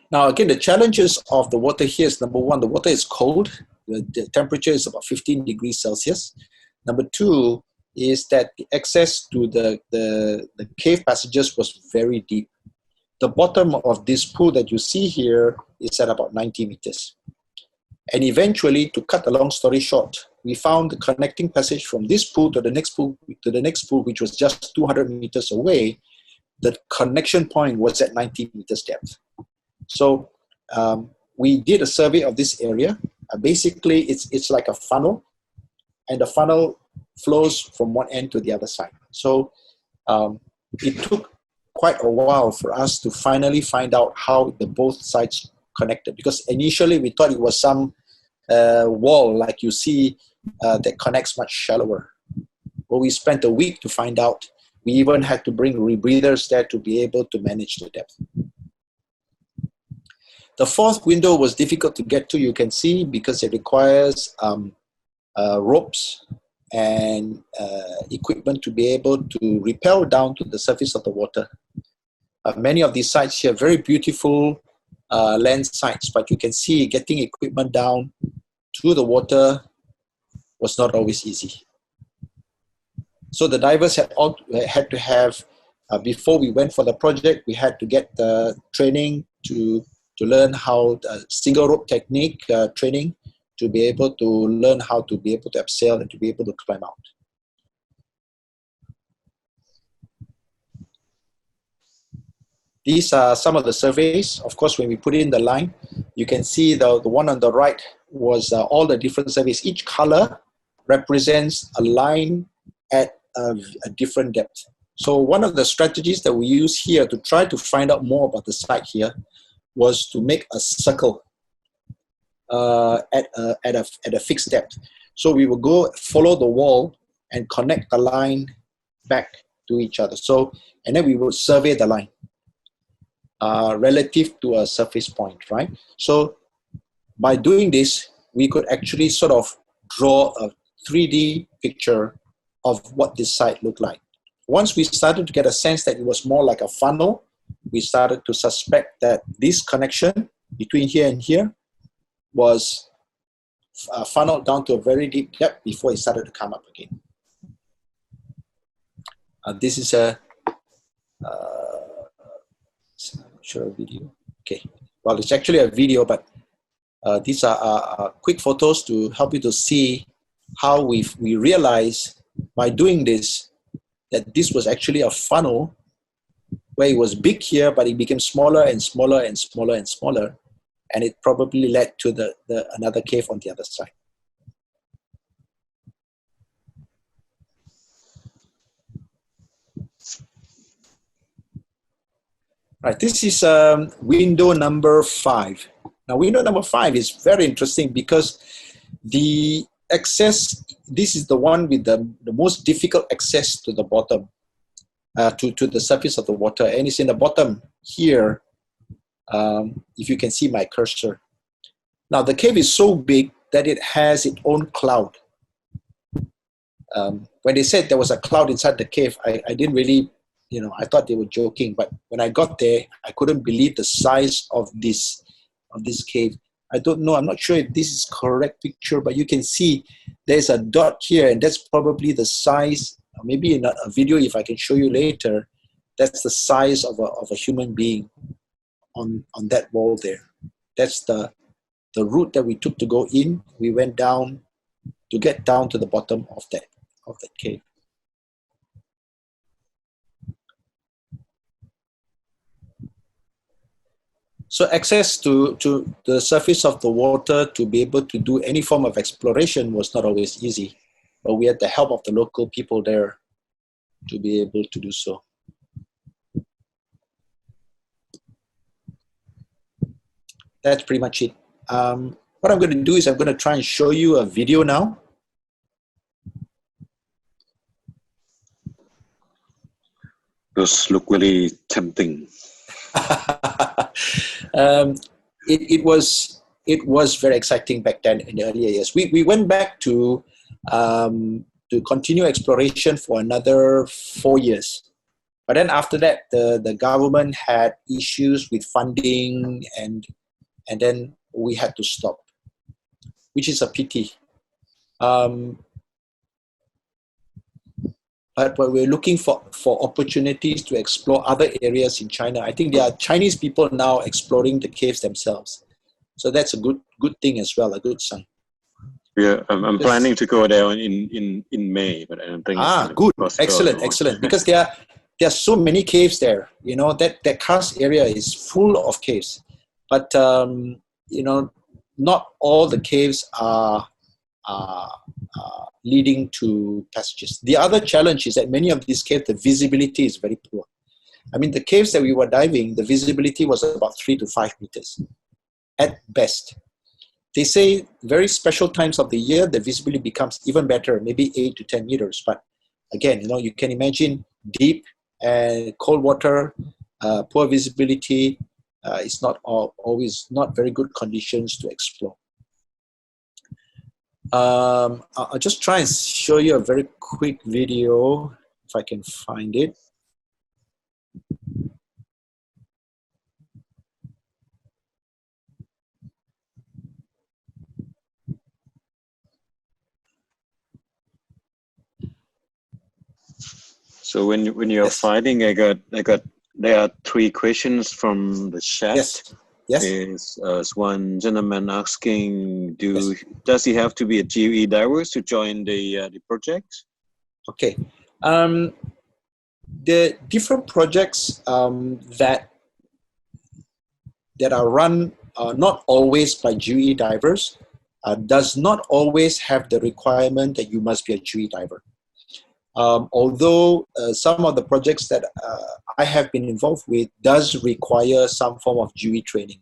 Now, again, the challenges of the water here is, number one, the water is cold. The temperature is about 15 degrees Celsius. Number two is that the access to the cave passages was very deep. The bottom of this pool that you see here is at about 90 meters. And eventually, to cut a long story short, we found the connecting passage from this pool to the next pool, which was just 200 meters away. The connection point was at 90 meters depth. So we did a survey of this area. Basically, it's like a funnel, and the funnel flows from one end to the other side. So it took quite a while for us to finally find out how the both sides connected, because initially we thought it was some wall like you see that connects much shallower. But we spent a week to find out. We even had to bring rebreathers there to be able to manage the depth. The fourth window was difficult to get to, you can see, because it requires ropes and equipment to be able to rappel down to the surface of the water. Many of these sites here, very beautiful land sites, but you can see getting equipment down to the water was not always easy. So the divers had to have, before we went for the project, we had to get the training to learn how single rope technique training, to be able to learn how to be able to abseil and to be able to climb out. These are some of the surveys. Of course, when we put in the line, you can see the one on the right was all the different surveys. Each color represents a line at a different depth. So one of the strategies that we use here to try to find out more about the site here was to make a circle at a fixed depth. So we will go follow the wall and connect the line back to each other. So, and then we will survey the line relative to a surface point, right? So by doing this, we could actually sort of draw a 3D picture of what this site looked like. Once we started to get a sense that it was more like a funnel, we started to suspect that this connection between here and here was funneled down to a very deep depth before it started to come up again. This is a sure a video. Okay, well, it's actually a video, but these are quick photos to help you to see how we realized by doing this that this was actually a funnel where it was big here, but it became smaller and smaller and smaller and smaller, and it probably led to another cave on the other side. Right, this is window number 5. Now, window number 5 is very interesting because the access, this is the one with the most difficult access to the bottom, to the surface of the water, and it's in the bottom here, if you can see my cursor. Now, the cave is so big that it has its own cloud. When they said there was a cloud inside the cave, I didn't really, I thought they were joking, but when I got there, I couldn't believe the size of this cave. I don't know, I'm not sure if this is correct picture, but you can see there's a dot here, and that's probably the size, maybe in a video if I can show you later, that's the size of a human being on that wall there. That's the route that we took to go in. We went down to get down to the bottom of that cave. So access to the surface of the water to be able to do any form of exploration was not always easy, but we had the help of the local people there to be able to do so. That's pretty much it. what I'm going to do is I'm going to try and show you a video now. Those look really tempting. It was very exciting back then in the earlier years. We went back to continue exploration for another 4 years. But then after that, the government had issues with funding, and then we had to stop, which is a pity. But we're looking for opportunities to explore other areas in China. I think there are Chinese people now exploring the caves themselves. So that's a good thing as well, a good sign. Yeah, I'm planning to go there in May, but I don't think it's good, possible. excellent. Because there are so many caves there. You know, that karst area is full of caves. But, you know, not all the caves are leading to passages. The other challenge is that many of these caves, the visibility is very poor. I mean, the caves that we were diving, the visibility was about 3 to 5 meters at best. They say very special times of the year, the visibility becomes even better, maybe 8 to 10 meters. But again, you know, you can imagine deep and cold water, poor visibility. It's not always not very good conditions to explore. I'll just try and show you a very quick video if I can find it. So when you're fighting, there are 3 questions from the chat. Yes. There's one gentleman asking, does he have to be a GUE diver to join the project? Okay. The different projects that are run not always by GUE divers does not always have the requirement that you must be a GUE diver. Although some of the projects that I have been involved with does require some form of GUE training.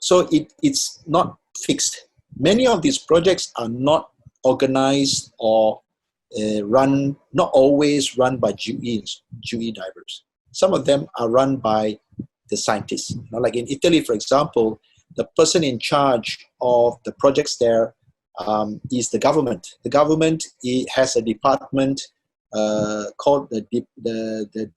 So it's not fixed. Many of these projects are not organized or not always run by GUE divers. Some of them are run by the scientists. You know, like in Italy, for example, the person in charge of the projects there is the government. The government has a department called the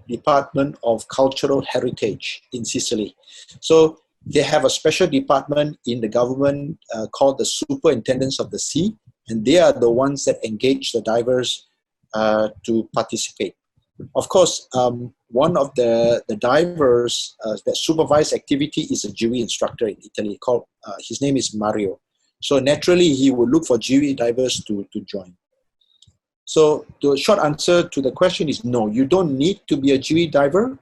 Department of Cultural Heritage in Sicily. So they have a special department in the government called the Superintendents of the Sea, and they are the ones that engage the divers to participate. Of course, one of the divers that supervise activity is a GUE instructor in Italy called, his name is Mario. So naturally, he will look for GUE divers to join. So the short answer to the question is no, you don't need to be a GUE diver,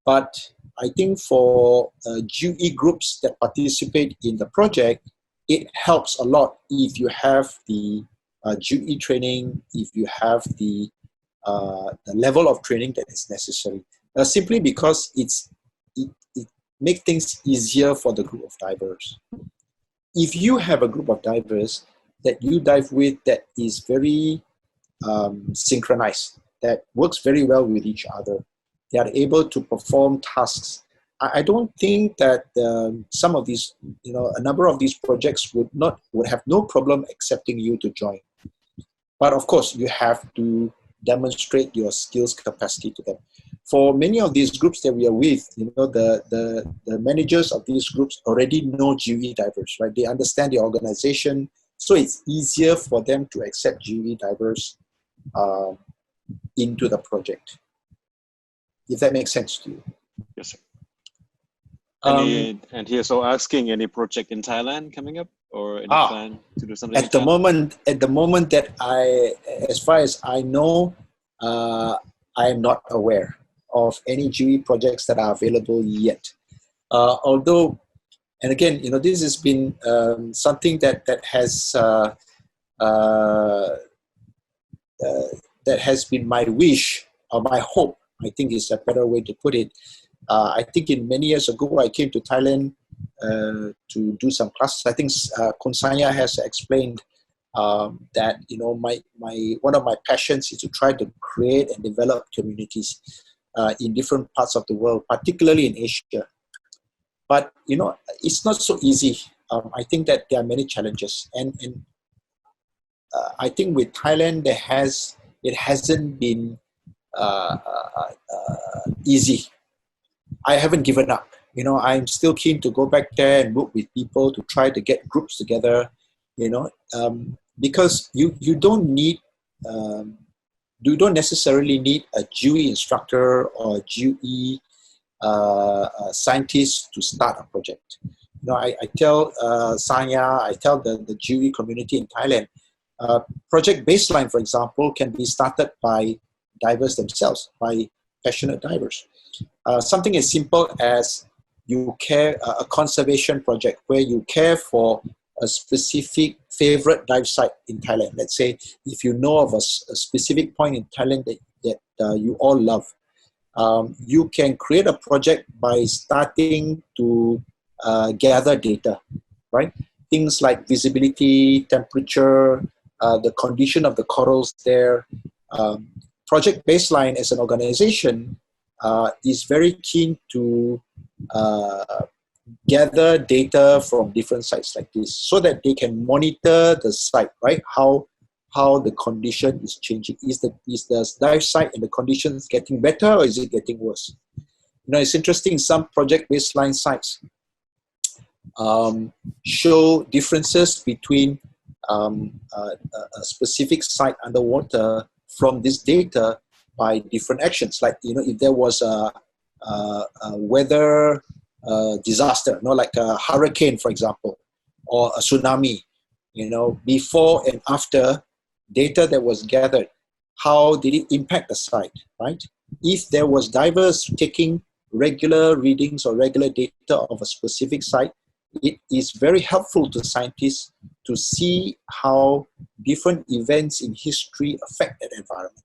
but I think for GUE groups that participate in the project, it helps a lot if you have the GUE training, if you have the level of training that is necessary. Simply because it makes things easier for the group of divers. If you have a group of divers that you dive with that is very synchronized, that works very well with each other, they are able to perform tasks. I don't think that some of these, a number of these projects would have no problem accepting you to join. But of course, you have to demonstrate your skills capacity to them. For many of these groups that we are with, the managers of these groups already know GUE divers, right? They understand the organization, so it's easier for them to accept GUE divers into the project. If that makes sense to you. Yes, sir. And he's also asking, any project in Thailand coming up, or any plan to do something? At the moment that as far as I know, I am not aware of any GUE projects that are available yet. Although, and again, this has been something that has been my wish or my hope, I think is a better way to put it. I think in many years ago, I came to Thailand to do some classes. I think Konsanya has explained that one of my passions is to try to create and develop communities in different parts of the world, particularly in Asia. But it's not so easy. I think that there are many challenges, and I think with Thailand it hasn't been easy. I haven't given up. I'm still keen to go back there and work with people to try to get groups together. Because you don't necessarily need a GUE instructor or a GUE scientist to start a project. I tell Sanya, I tell the GUE community in Thailand, Project Baseline, for example, can be started by divers themselves, by passionate divers. Something as simple as you care, a conservation project where you care for a specific favorite dive site in Thailand. Let's say if you know of a specific point in Thailand that you all love, you can create a project by starting to gather data, right? Things like visibility, temperature, the condition of the corals there. Project Baseline as an organization is very keen to gather data from different sites like this so that they can monitor the site, right? How the condition is changing. Is the dive site and the conditions getting better, or is it getting worse? It's interesting, some Project Baseline sites show differences between a specific site underwater from this data by different actions. Like, if there was a weather disaster, like a hurricane, for example, or a tsunami, before and after data that was gathered, how did it impact the site, right? If there was divers taking regular readings or regular data of a specific site, it is very helpful to scientists to see how different events in history affect that environment.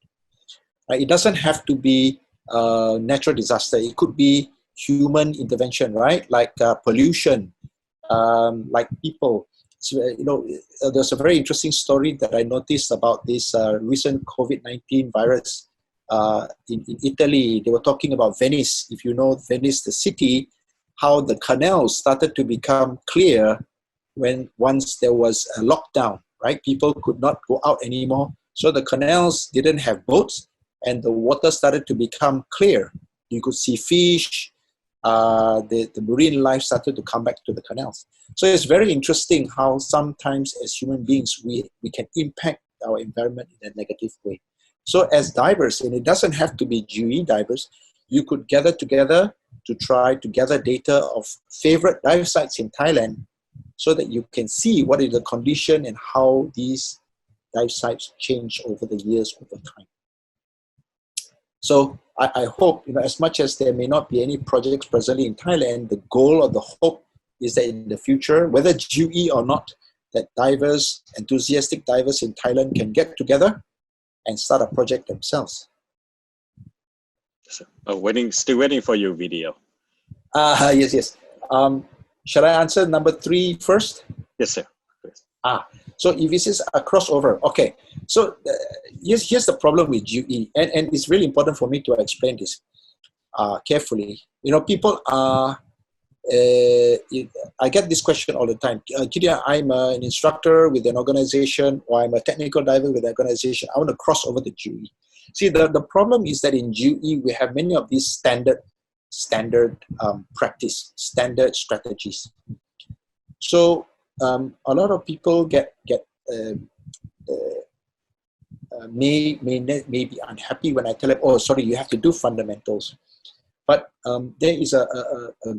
It doesn't have to be a natural disaster. It could be human intervention, right? Like pollution, like people. So, there's a very interesting story that I noticed about this recent COVID-19 virus in Italy. They were talking about Venice. If you know Venice, the city, how the canals started to become clear once there was a lockdown, right? People could not go out anymore. So the canals didn't have boats and the water started to become clear. You could see fish, the marine life started to come back to the canals. So it's very interesting how sometimes as human beings, we can impact our environment in a negative way. So as divers, and it doesn't have to be GUE divers, you could gather together to try to gather data of favorite dive sites in Thailand so that you can see what is the condition and how these dive sites change over the years, over time. So I hope, as much as there may not be any projects presently in Thailand, the goal or the hope is that in the future, whether GUE or not, that divers, enthusiastic divers in Thailand can get together and start a project themselves. Still waiting for your video. Yes. Shall I answer number 3 first? Yes, sir. Please. So if this is a crossover, okay. So here's the problem with GUE, and it's really important for me to explain this carefully. People are, I get this question all the time. Gideon, I'm an instructor with an organization, or I'm a technical diver with an organization. I want to cross over to GUE. See, the problem is that in GUE, we have many of these standard practice, standard strategies. So a lot of people may be unhappy when I tell them, oh, sorry, you have to do fundamentals. But there is a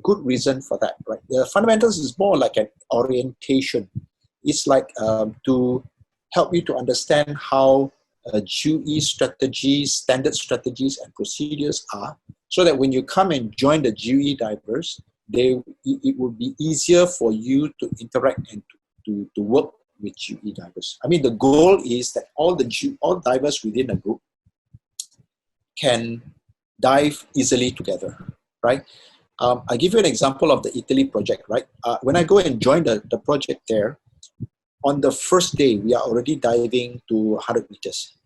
good reason for that, right? The fundamentals is more like an orientation. It's like to help you to understand how GUE strategies, standard strategies and procedures are, so that when you come and join the GUE divers, it will be easier for you to interact and to work with GUE divers. I mean, the goal is that all divers within a group can dive easily together, right? I give you an example of the Italy project, right? When I go and join the project there, on the first day, we are already diving to 100 meters.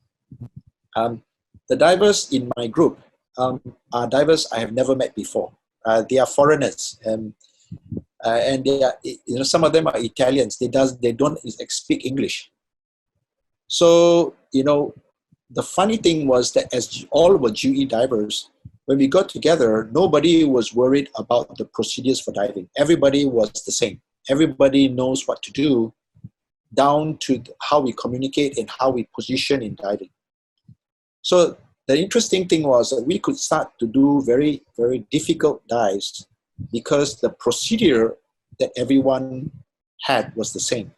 The divers in my group are divers I have never met before. They are foreigners, and they are, some of them are Italians. They don't speak English. So the funny thing was that as all were GUE divers, when we got together, nobody was worried about the procedures for diving. Everybody was the same. Everybody knows what to do, down to how we communicate and how we position in diving. So the interesting thing was that we could start to do very, very difficult dives because the procedure that everyone had was the same.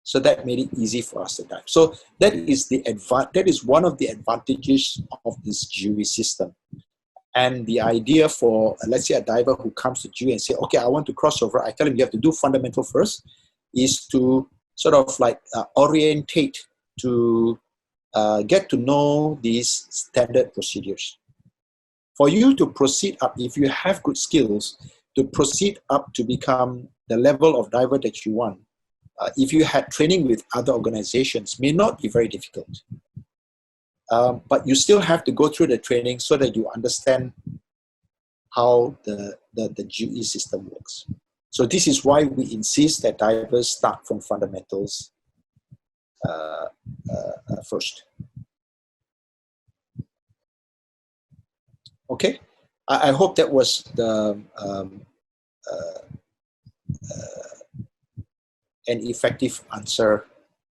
So that made it easy for us to dive. So that is one of the advantages of this GUE system. And the idea for, let's say, a diver who comes to GUE and say, okay, I want to cross over, I tell him you have to do fundamental first, is to sort of like orientate to get to know these standard procedures. For you to proceed up, if you have good skills, to proceed up to become the level of diver that you want, if you had training with other organizations, may not be very difficult. But you still have to go through the training so that you understand how the GUE system works. So this is why we insist that divers start from fundamentals first. Okay, I hope that was the an effective answer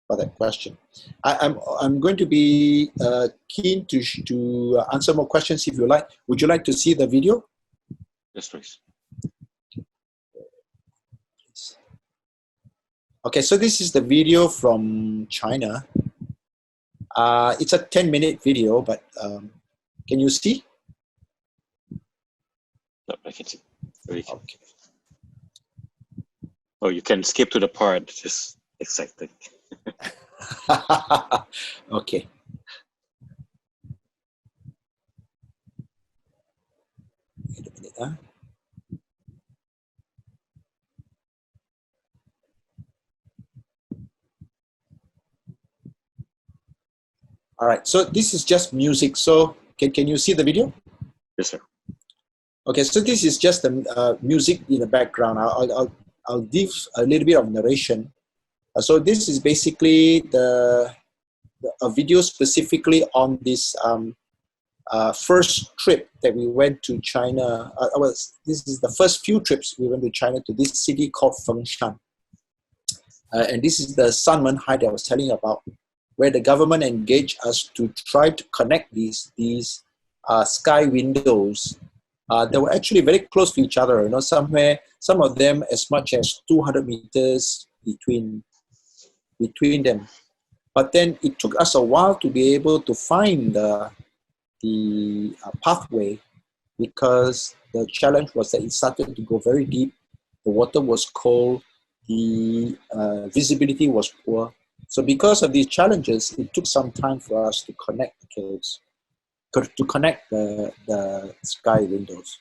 for that question. I'm going to be keen to answer more questions if you like. Would you like to see the video? Yes, please. Okay, so this is the video from China. It's a 10-minute video, but can you see? No, I can see. Okay. Okay. Oh, you can skip to the part just exactly. Okay. Wait a minute, huh? All right, so this is just music. So can you see the video? Yes, sir. Okay, so this is just the music in the background. I'll give a little bit of narration. So this is basically a video specifically on this first trip that we went to China. This is the first few trips we went to China, to this city called Fengshan. And this is the Sanmen High that I was telling you about, where the government engaged us to try to connect these sky windows that were actually very close to each other. Some of them as much as 200 meters between them. But then it took us a while to be able to find the pathway, because the challenge was that it started to go very deep. The water was cold. The visibility was poor. So because of these challenges, it took some time for us to connect the caves, to connect the sky windows.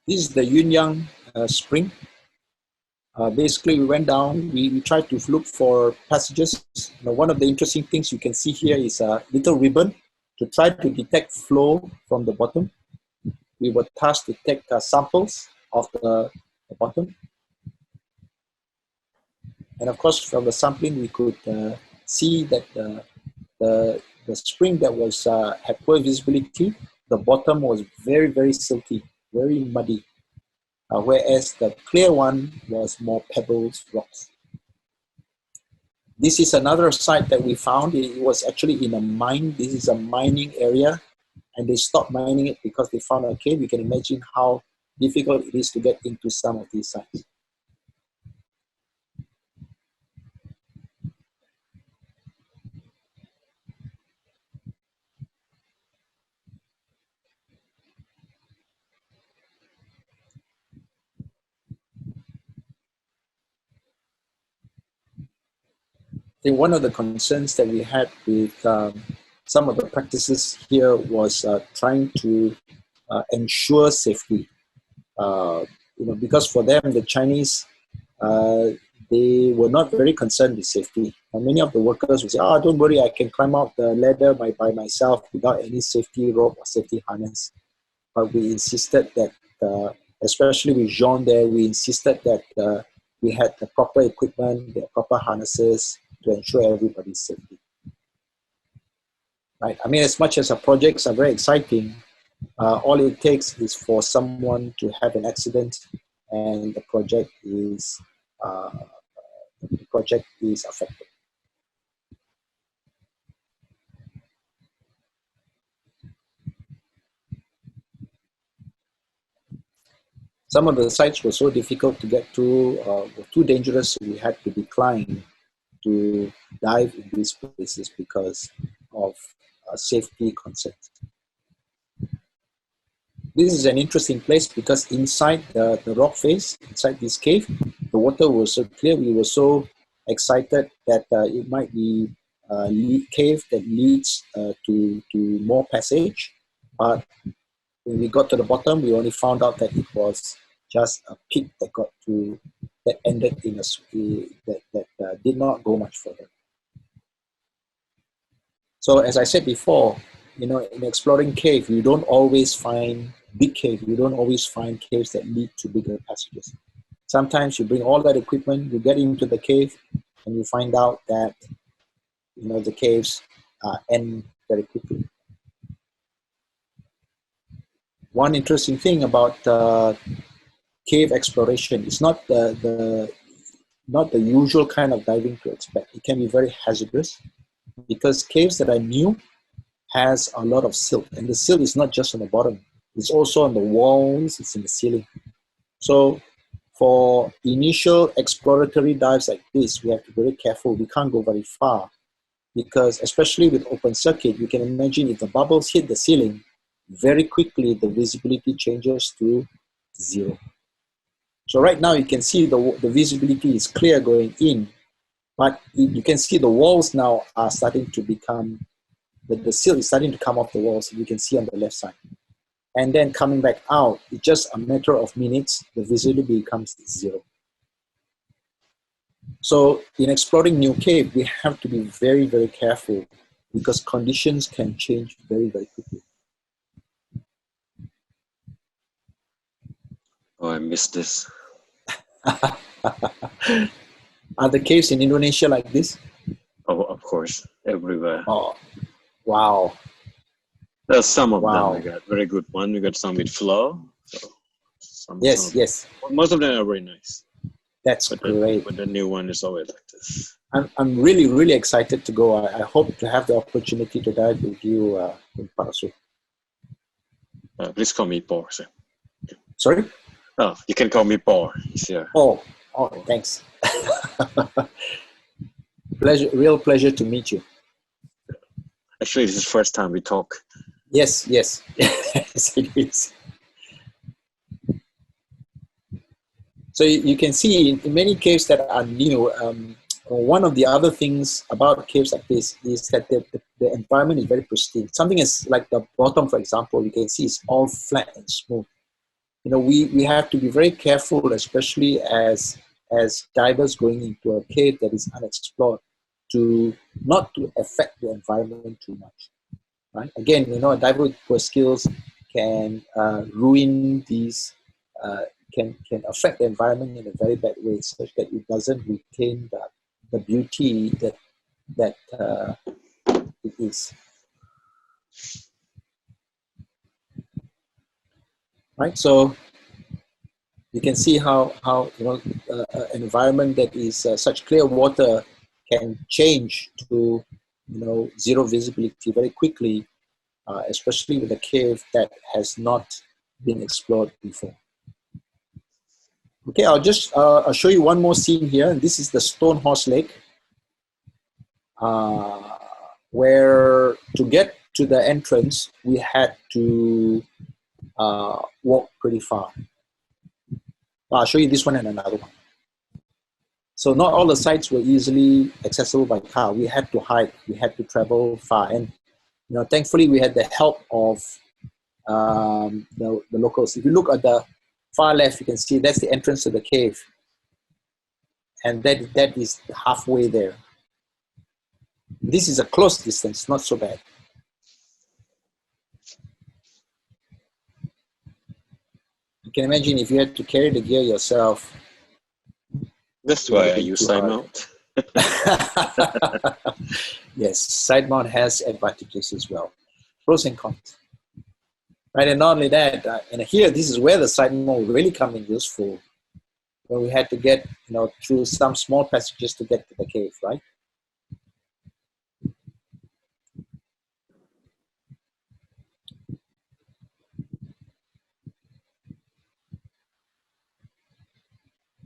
This is the Yunyang spring. Basically, we went down, we tried to look for passages. One of the interesting things you can see here is a little ribbon to try to detect flow from the bottom. We were tasked to take samples of the bottom. And of course, from the sampling, we could see that the spring that was had poor visibility, the bottom was very, very silty, very muddy. Whereas the clear one was more pebbles, rocks. This is another site that we found. It was actually in a mine. This is a mining area, and they stopped mining it because they found a cave. You can imagine how difficult it is to get into some of these sites. think one of the concerns that we had with some of the practices here was trying to ensure safety. Because for them, the Chinese, they were not very concerned with safety. And many of the workers would say, "Oh, don't worry, I can climb out the ladder by myself without any safety rope or safety harness." But we insisted that, especially with Jean there, we insisted that we had the proper equipment, the proper harnesses to ensure everybody's safety. Right? I mean, as much as our projects are very exciting, all it takes is for someone to have an accident, and the project is affected. Some of the sites were so difficult to get to, were too dangerous, so we had to decline to dive in these places because of safety concerns. This is an interesting place because inside the rock face, inside this cave, the water was so clear. We were so excited that it might be a cave that leads to more passage. But when we got to the bottom, we only found out that it was just a pit that ended in that did not go much further. So as I said before, in exploring cave, you don't always find big cave. You don't always find caves that lead to bigger passages. Sometimes you bring all that equipment, you get into the cave, and you find out that the caves end very quickly. One interesting thing about cave exploration is not the usual kind of diving to expect. It can be very hazardous because caves that are new has a lot of silt, and the silt is not just on the bottom, it's also on the walls, it's in the ceiling. So for initial exploratory dives like this, we have to be very careful. We can't go very far because, especially with open circuit, you can imagine if the bubbles hit the ceiling, very quickly the visibility changes to 0. So right now you can see the visibility is clear going in, but you can see the walls now are starting to become, the sill is starting to come off the walls, you can see on the left side. And then coming back out, it's just a matter of minutes, the visibility becomes 0. So in exploring new cave, we have to be very, very careful because conditions can change very, very quickly. Oh, I missed this. Are the caves in Indonesia like this? Oh, of course, everywhere. Oh, wow. There's some of Wow. them. We got very good one. We got some with flow. So Yes. Most of them are very nice. That's great. But the new one is always like this. I'm really, really excited to go. I hope to have the opportunity to dive with you in Parasu. Please call me Paul. Sir. Sorry? Oh, you can call me Paul. He's here. Oh, thanks. Real pleasure to meet you. Actually, this is the first time we talk. Yes, yes, it is. So you can see in many caves that are new, one of the other things about caves like this is that the environment is very pristine. Something is like the bottom, for example, you can see it's all flat and smooth. We have to be very careful, especially as divers going into a cave that is unexplored, not to affect the environment too much. Right? Again, a diver with poor skills can ruin these, can affect the environment in a very bad way, such that it doesn't retain the beauty that it is. Right? So you can see how an environment that is such clear water can change to 0 visibility very quickly, especially with a cave that has not been explored before. Okay, I'll show you one more scene here. This is the Stonehouse Lake, where to get to the entrance we had to walk pretty far. I'll show you this one and another one. So not all the sites were easily accessible by car. We had to hike, we had to travel far. And thankfully we had the help of the locals. If you look at the far left, you can see that's the entrance to the cave. And that is halfway there. This is a close distance, not so bad. You can imagine if you had to carry the gear yourself. That's why I use side mount. Yes, side mount has advantages as well. Pros and cons. Right, and not only that, and here, this is where the side mount really come in useful. Where we had to get, through some small passages to get to the cave, right?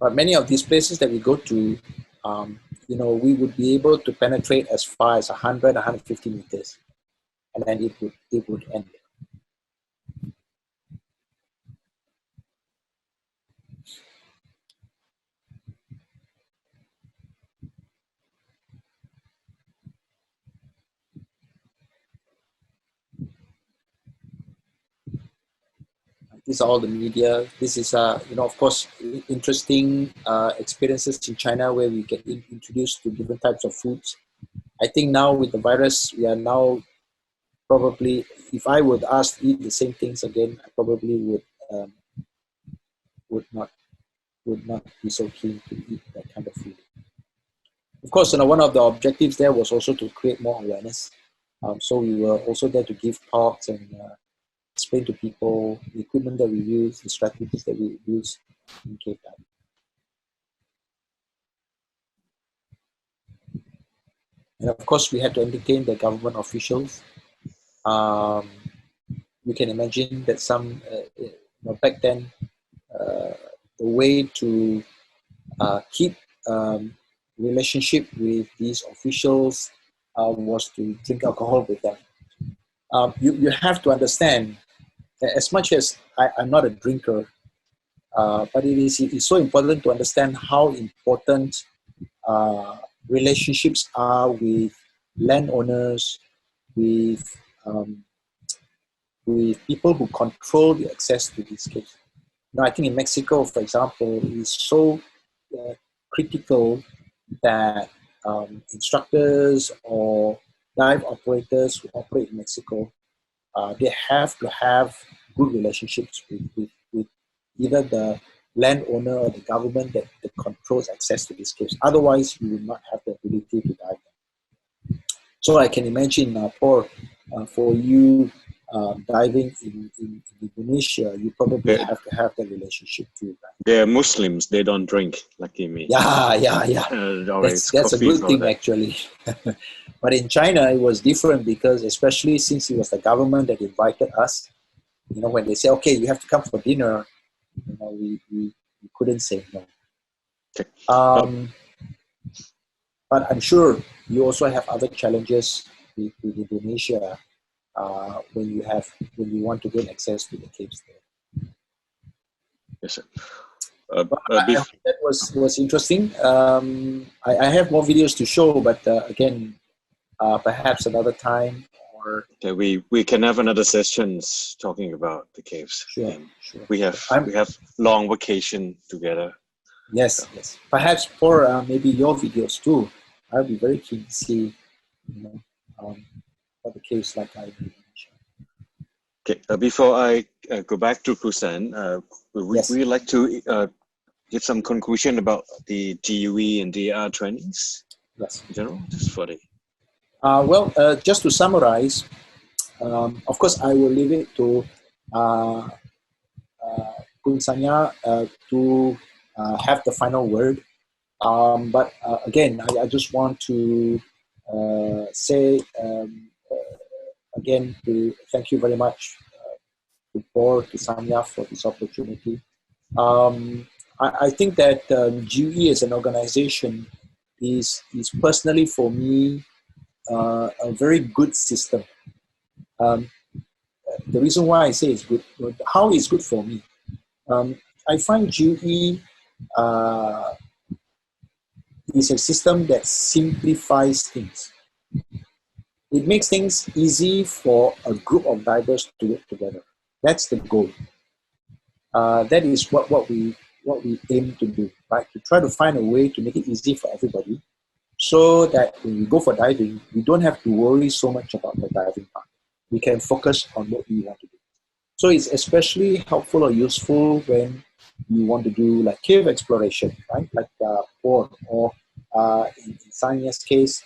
But many of these places that we go to, we would be able to penetrate as far as 100, 150 meters, and then it would end. These are all the media. This is, of course, interesting experiences in China where we get introduced to different types of foods. I think now with the virus, we are now probably, if I would ask to eat the same things again, I probably would not be so keen to eat that kind of food. Of course, one of the objectives there was also to create more awareness. So we were also there to give talks and explain to people the equipment that we use, the strategies that we use in cave diving. And of course, we had to entertain the government officials. You can imagine that some, back then, the way to keep relationship with these officials was to drink alcohol with them. You have to understand, as much as I'm not a drinker, but it's so important to understand how important relationships are with landowners, with people who control the access to these caves. I think in Mexico, for example, it's so critical that instructors or dive operators who operate in Mexico, they have to have good relationships with either the landowner or the government that controls access to these caves. Otherwise, you will not have the ability to dive. So I can imagine, for you diving in Indonesia, you probably have to have that relationship too. Right? They're Muslims. They don't drink, lucky me. Yeah. That's a good thing, actually. But in China, it was different because, especially since it was the government that invited us, when they say, okay, you have to come for dinner, we couldn't say no. Okay. But I'm sure you also have other challenges with Indonesia when you want to gain access to the caves there. Yes, sir. That was interesting. I have more videos to show, but again, perhaps another time. Okay, we can have another sessions talking about the caves. Sure. We have long vacation together. Yes. Perhaps for maybe your videos too. I'll be very keen to see, what the caves like I mentioned. Okay. Before I go back to Busan, we like to give some conclusion about the GUE and DAR trainings. Yes. In general, just for the. Just to summarize, of course, I will leave it to Kun Sanya to have the final word. But again, I just want to say again to thank you very much to Paul, to Sanya for this opportunity. I think that GUE as an organization is personally for me a very good system. The reason why I say it's good, how it's good for me. I find GUE is a system that simplifies things. It makes things easy for a group of divers to work together. That's the goal. That is what we aim to do, right? To try to find a way to make it easy for everybody, so that when we go for diving, we don't have to worry so much about the diving part. We can focus on what we want to do. So it's especially helpful or useful when you want to do like cave exploration, right? Like or in Sania's case,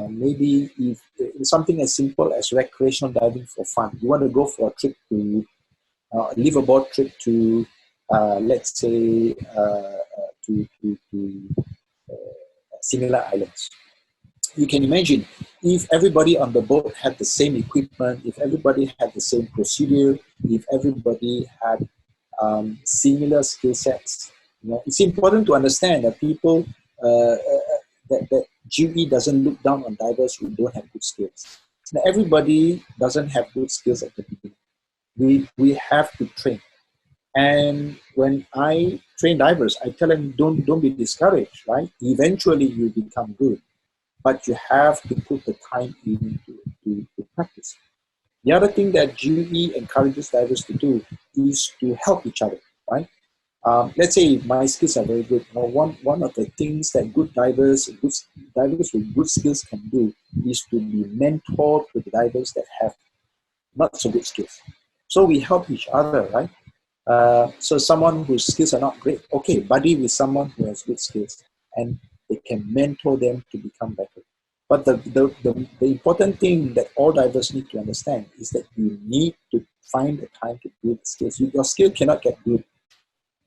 maybe if something as simple as recreational diving for fun. You want to go for a trip to leave a boat trip to, let's say, to similar islands. You can imagine if everybody on the boat had the same equipment, if everybody had the same procedure, if everybody had similar skill sets. You know, it's important to understand that people that GUE doesn't look down on divers who don't have good skills. Now, everybody doesn't have good skills at the beginning. We have to train. And when I train divers, I tell them, don't be discouraged, right? Eventually you become good, but you have to put the time in to practice. The other thing that GUE encourages divers to do is to help each other, right? Let's say my skills are very good. You know, one of the things that divers with good skills can do is to be mentored with divers that have not so good skills. So we help each other, right? So someone whose skills are not great, okay, buddy with someone who has good skills, and they can mentor them to become better. But the important thing that all divers need to understand is that you need to find the time to build the skills. Your skill cannot get good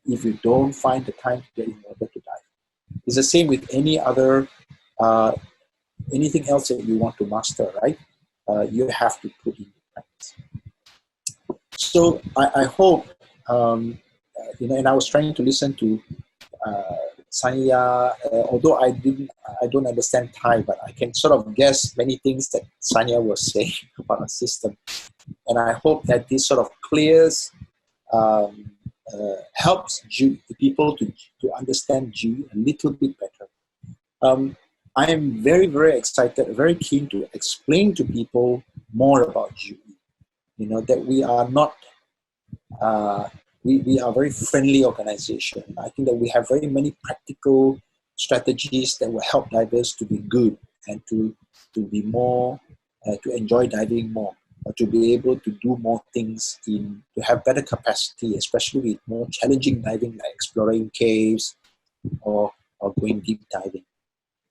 if you don't find the time to get in order to dive. It's the same with any other, anything else that you want to master, right? You have to put in practice. So I hope, you know, and I was trying to listen to Sanya, although I don't understand Thai, but I can sort of guess many things that Sanya was saying about our system. And I hope that this sort of clears, helps people to understand GUE a little bit better. I am very, very excited, very keen to explain to people more about GUE. You know, that we are not, we are a very friendly organization. I think that we have very many practical strategies that will help divers to be good and to be more, to enjoy diving more, or to be able to do more things, to have better capacity, especially with more challenging diving like exploring caves or going deep diving,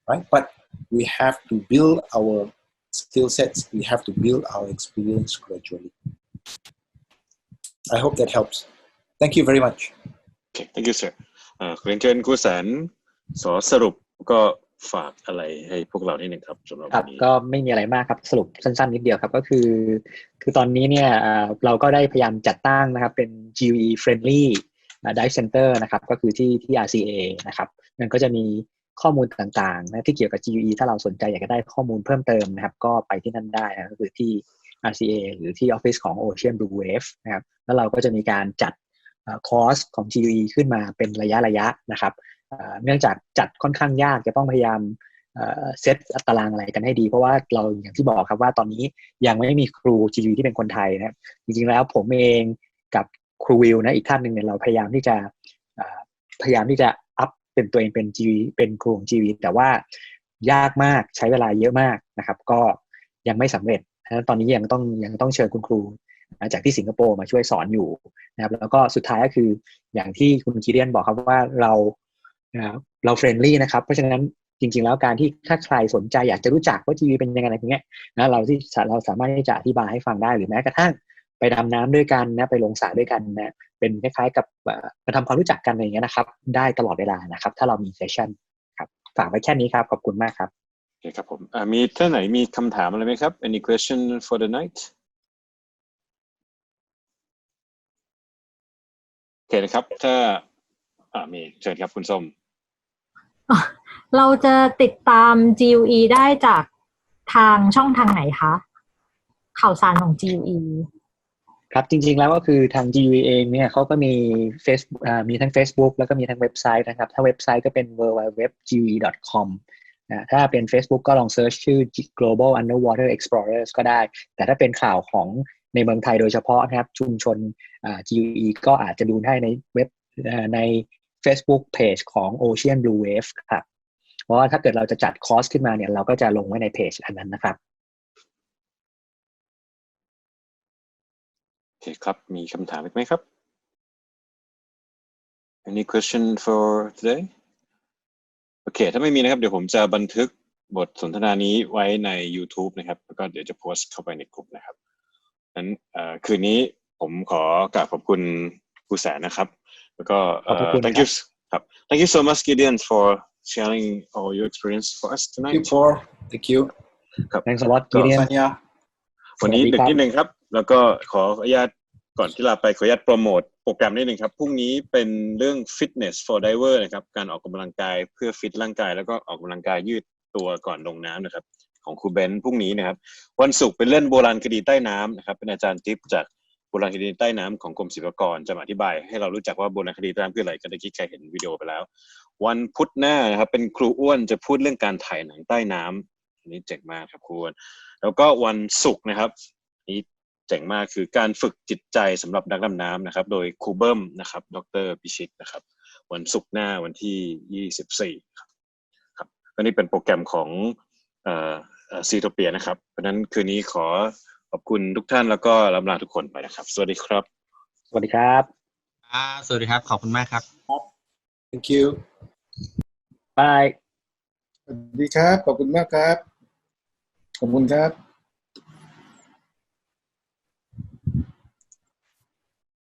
right? But we have to build our skill sets, we have to build our experience gradually. I hope that helps. Thank you very much. Okay, thank you, sir. เรียนเชิญครูแสนสรุปก็ฝากอะไรให้พวกเรานิดนึงครับสำหรับวันนี้ก็ไม่มีอะไรมากครับสรุปสั้นๆนิดเดียวครับก็คือตอนนี้เนี่ยเราก็ได้พยายามจัดตั้งนะครับเป็น GUE friendly dive center นะครับก็คือที่ RCA นะครับมันก็จะมีข้อมูลต่างๆนะที่เกี่ยวกับ GUE ถ้าเราสนใจอยากจะได้ข้อมูลเพิ่มเติมนะครับก็ไปที่นั่นได้นะก็คือที่ RCA หรือที่ออฟฟิศของ Ocean Blue Wave นะครับแล้วเราก็จะมีการจัดคอร์สของ GUE ขึ้นมาเป็นระยะนะครับเนื่องจากจัดค่อนข้างยากจะต้องพยายามเซตตารางอะไรกันให้ดีเพราะว่าเราอย่างที่บอกครับว่าตอนนี้ยังไม่มีครู GUE ที่เป็นคนไทยนะครับจริงๆแล้วผมเองกับครูวิวนะอีกท่านหนึ่งเนี่ยเราพยายามที่จะอัพเป็นตัวเองเป็น GUE เป็นครูของ GUE แต่ว่ายากมากใช้เวลาเยอะมากนะครับก็ยังไม่สำเร็จตอนนี้ยังต้องเชิญคุณครูจากที่สิงคโปร์มาช่วยสอนอยู่นะครับแล้วก็สุดท้ายก็คืออย่างที่คุณคีเดียนบอกครับว่าเราเฟรนลี่นะครับเพราะฉะนั้นจริงๆแล้วการที่ถ้าใครสนใจอยากจะรู้จักว่า GUE เป็นยังไงอะไรอย่างเงี้ยนะเราสามารถที่จะอธิบายให้ฟังได้หรือแม้กระทั่งไปดำน้ำด้วยกันนะไปลงสระด้วยกันนะเป็นคล้ายๆกับมาทำความรู้จักกันอะไรอย่างเงี้ยนะครับได้ตลอดเวลานะครับถ้าเรามีเซสชั่นครับฝากไว้แค่นี้ครับขอบคุณมากครับโอเคครับผมมีท่านไหนมีคำถามอะไรไหมครับ Any question for the night โอเคนะครับถ้ามีเชิญครับคุณส้มเราจะติดตาม GUE ได้จากทางช่องทางไหนคะข่าวสารของ GUE ครับจริงๆแล้วก็คือทาง GUE เองเนี่ยเขาก็มี Facebook มีทั้ง Facebook แล้วก็มีทั้งเว็บไซต์นะครับถ้าเว็บไซต์ก็เป็น www.gue.com ถ้าเป็น Facebook ก็ลองเซิร์ชชื่อ Global Underwater Explorers ก็ได้แต่ถ้าเป็นข่าวของในเมืองไทยโดยเฉพาะนะครับชุมชนGUE ก็อาจจะดูได้ในเว็บใน Facebook Page ของ Ocean Blue Wave ครับเพราะว่าถ้าเกิดเราจะจัดคอร์สขึ้นมาเนี่ยเราก็จะลงไว้ในเพจอันนั้นนะครับโอเคครับมีคำถามอีกไหมครับ Any question for today โอเคถ้าไม่มีนะครับเดี๋ยวผมจะบันทึกบทสนทนานี้ไว้ใน YouTube นะครับแล้วก็เดี๋ยวจะโพสต์เข้าไปในกลุ่มนะครับนั้นคืนนี้ผมขอกราบขอบคุณครูแสนนะครับแล้วก็thank you ครับ thank you so much Gideon for sharing all your experience for us tonight Thank you ครับ Thanks a lot Gideon วันนี้ดึกนิดนึงครับแล้วก็ขออนุญาตก่อนที่ลาไปขออนุญาตโปรโมทโปรแกรมนิดนึงครับพรุ่งนี้เป็นเรื่อง fitness for diver นะครับการออกกำลังกายเพื่อฟิตร่างกายแล้วก็ออกกำลังกายยืดตัวก่อนลงน้ำนะครับของครูเบนพรุ่งนี้นะครับวันศุกร์เป็นเรื่องโบราณคดีใต้น้ำนะครับเป็นอาจารย์จิ๊บจากโบราณคดีใต้น้ำของกรมศิลปากรจะมาอธิบายให้เรารู้จักว่าโบราณคดีใต้น้ำคืออะไรกันเมื่อกี้ใครเห็นวิดีโอไปแล้ววันพุธหน้านะครับเป็นครูอ้วนจะพูดเรื่องการถ่ายหนังใต้น้ำอันนี้เจ๋งมากครับครูอ้วนแล้วก็วันศุกร์นะครับนี้เจ๋งมากคือการฝึกจิตใจสำหรับนักดำน้ำนะครับโดยครูเบิ้มนะครับดร.พิชิตนะครับวันศุกร์หน้าวันที่24ครับก็นี่เป็นโปรแกรมของซีโทเปียนะครับเพราะนั้นคืนนี้ขอขอบคุณทุกท่านแล้วก็ลำลาทุกคนไปนะครับสวัสดีครับสวัสดีครับสวัสดีครับขอบคุณมากครับ Thank you Bye สวัสดีครับขอบคุณมากครับขอบคุณครับ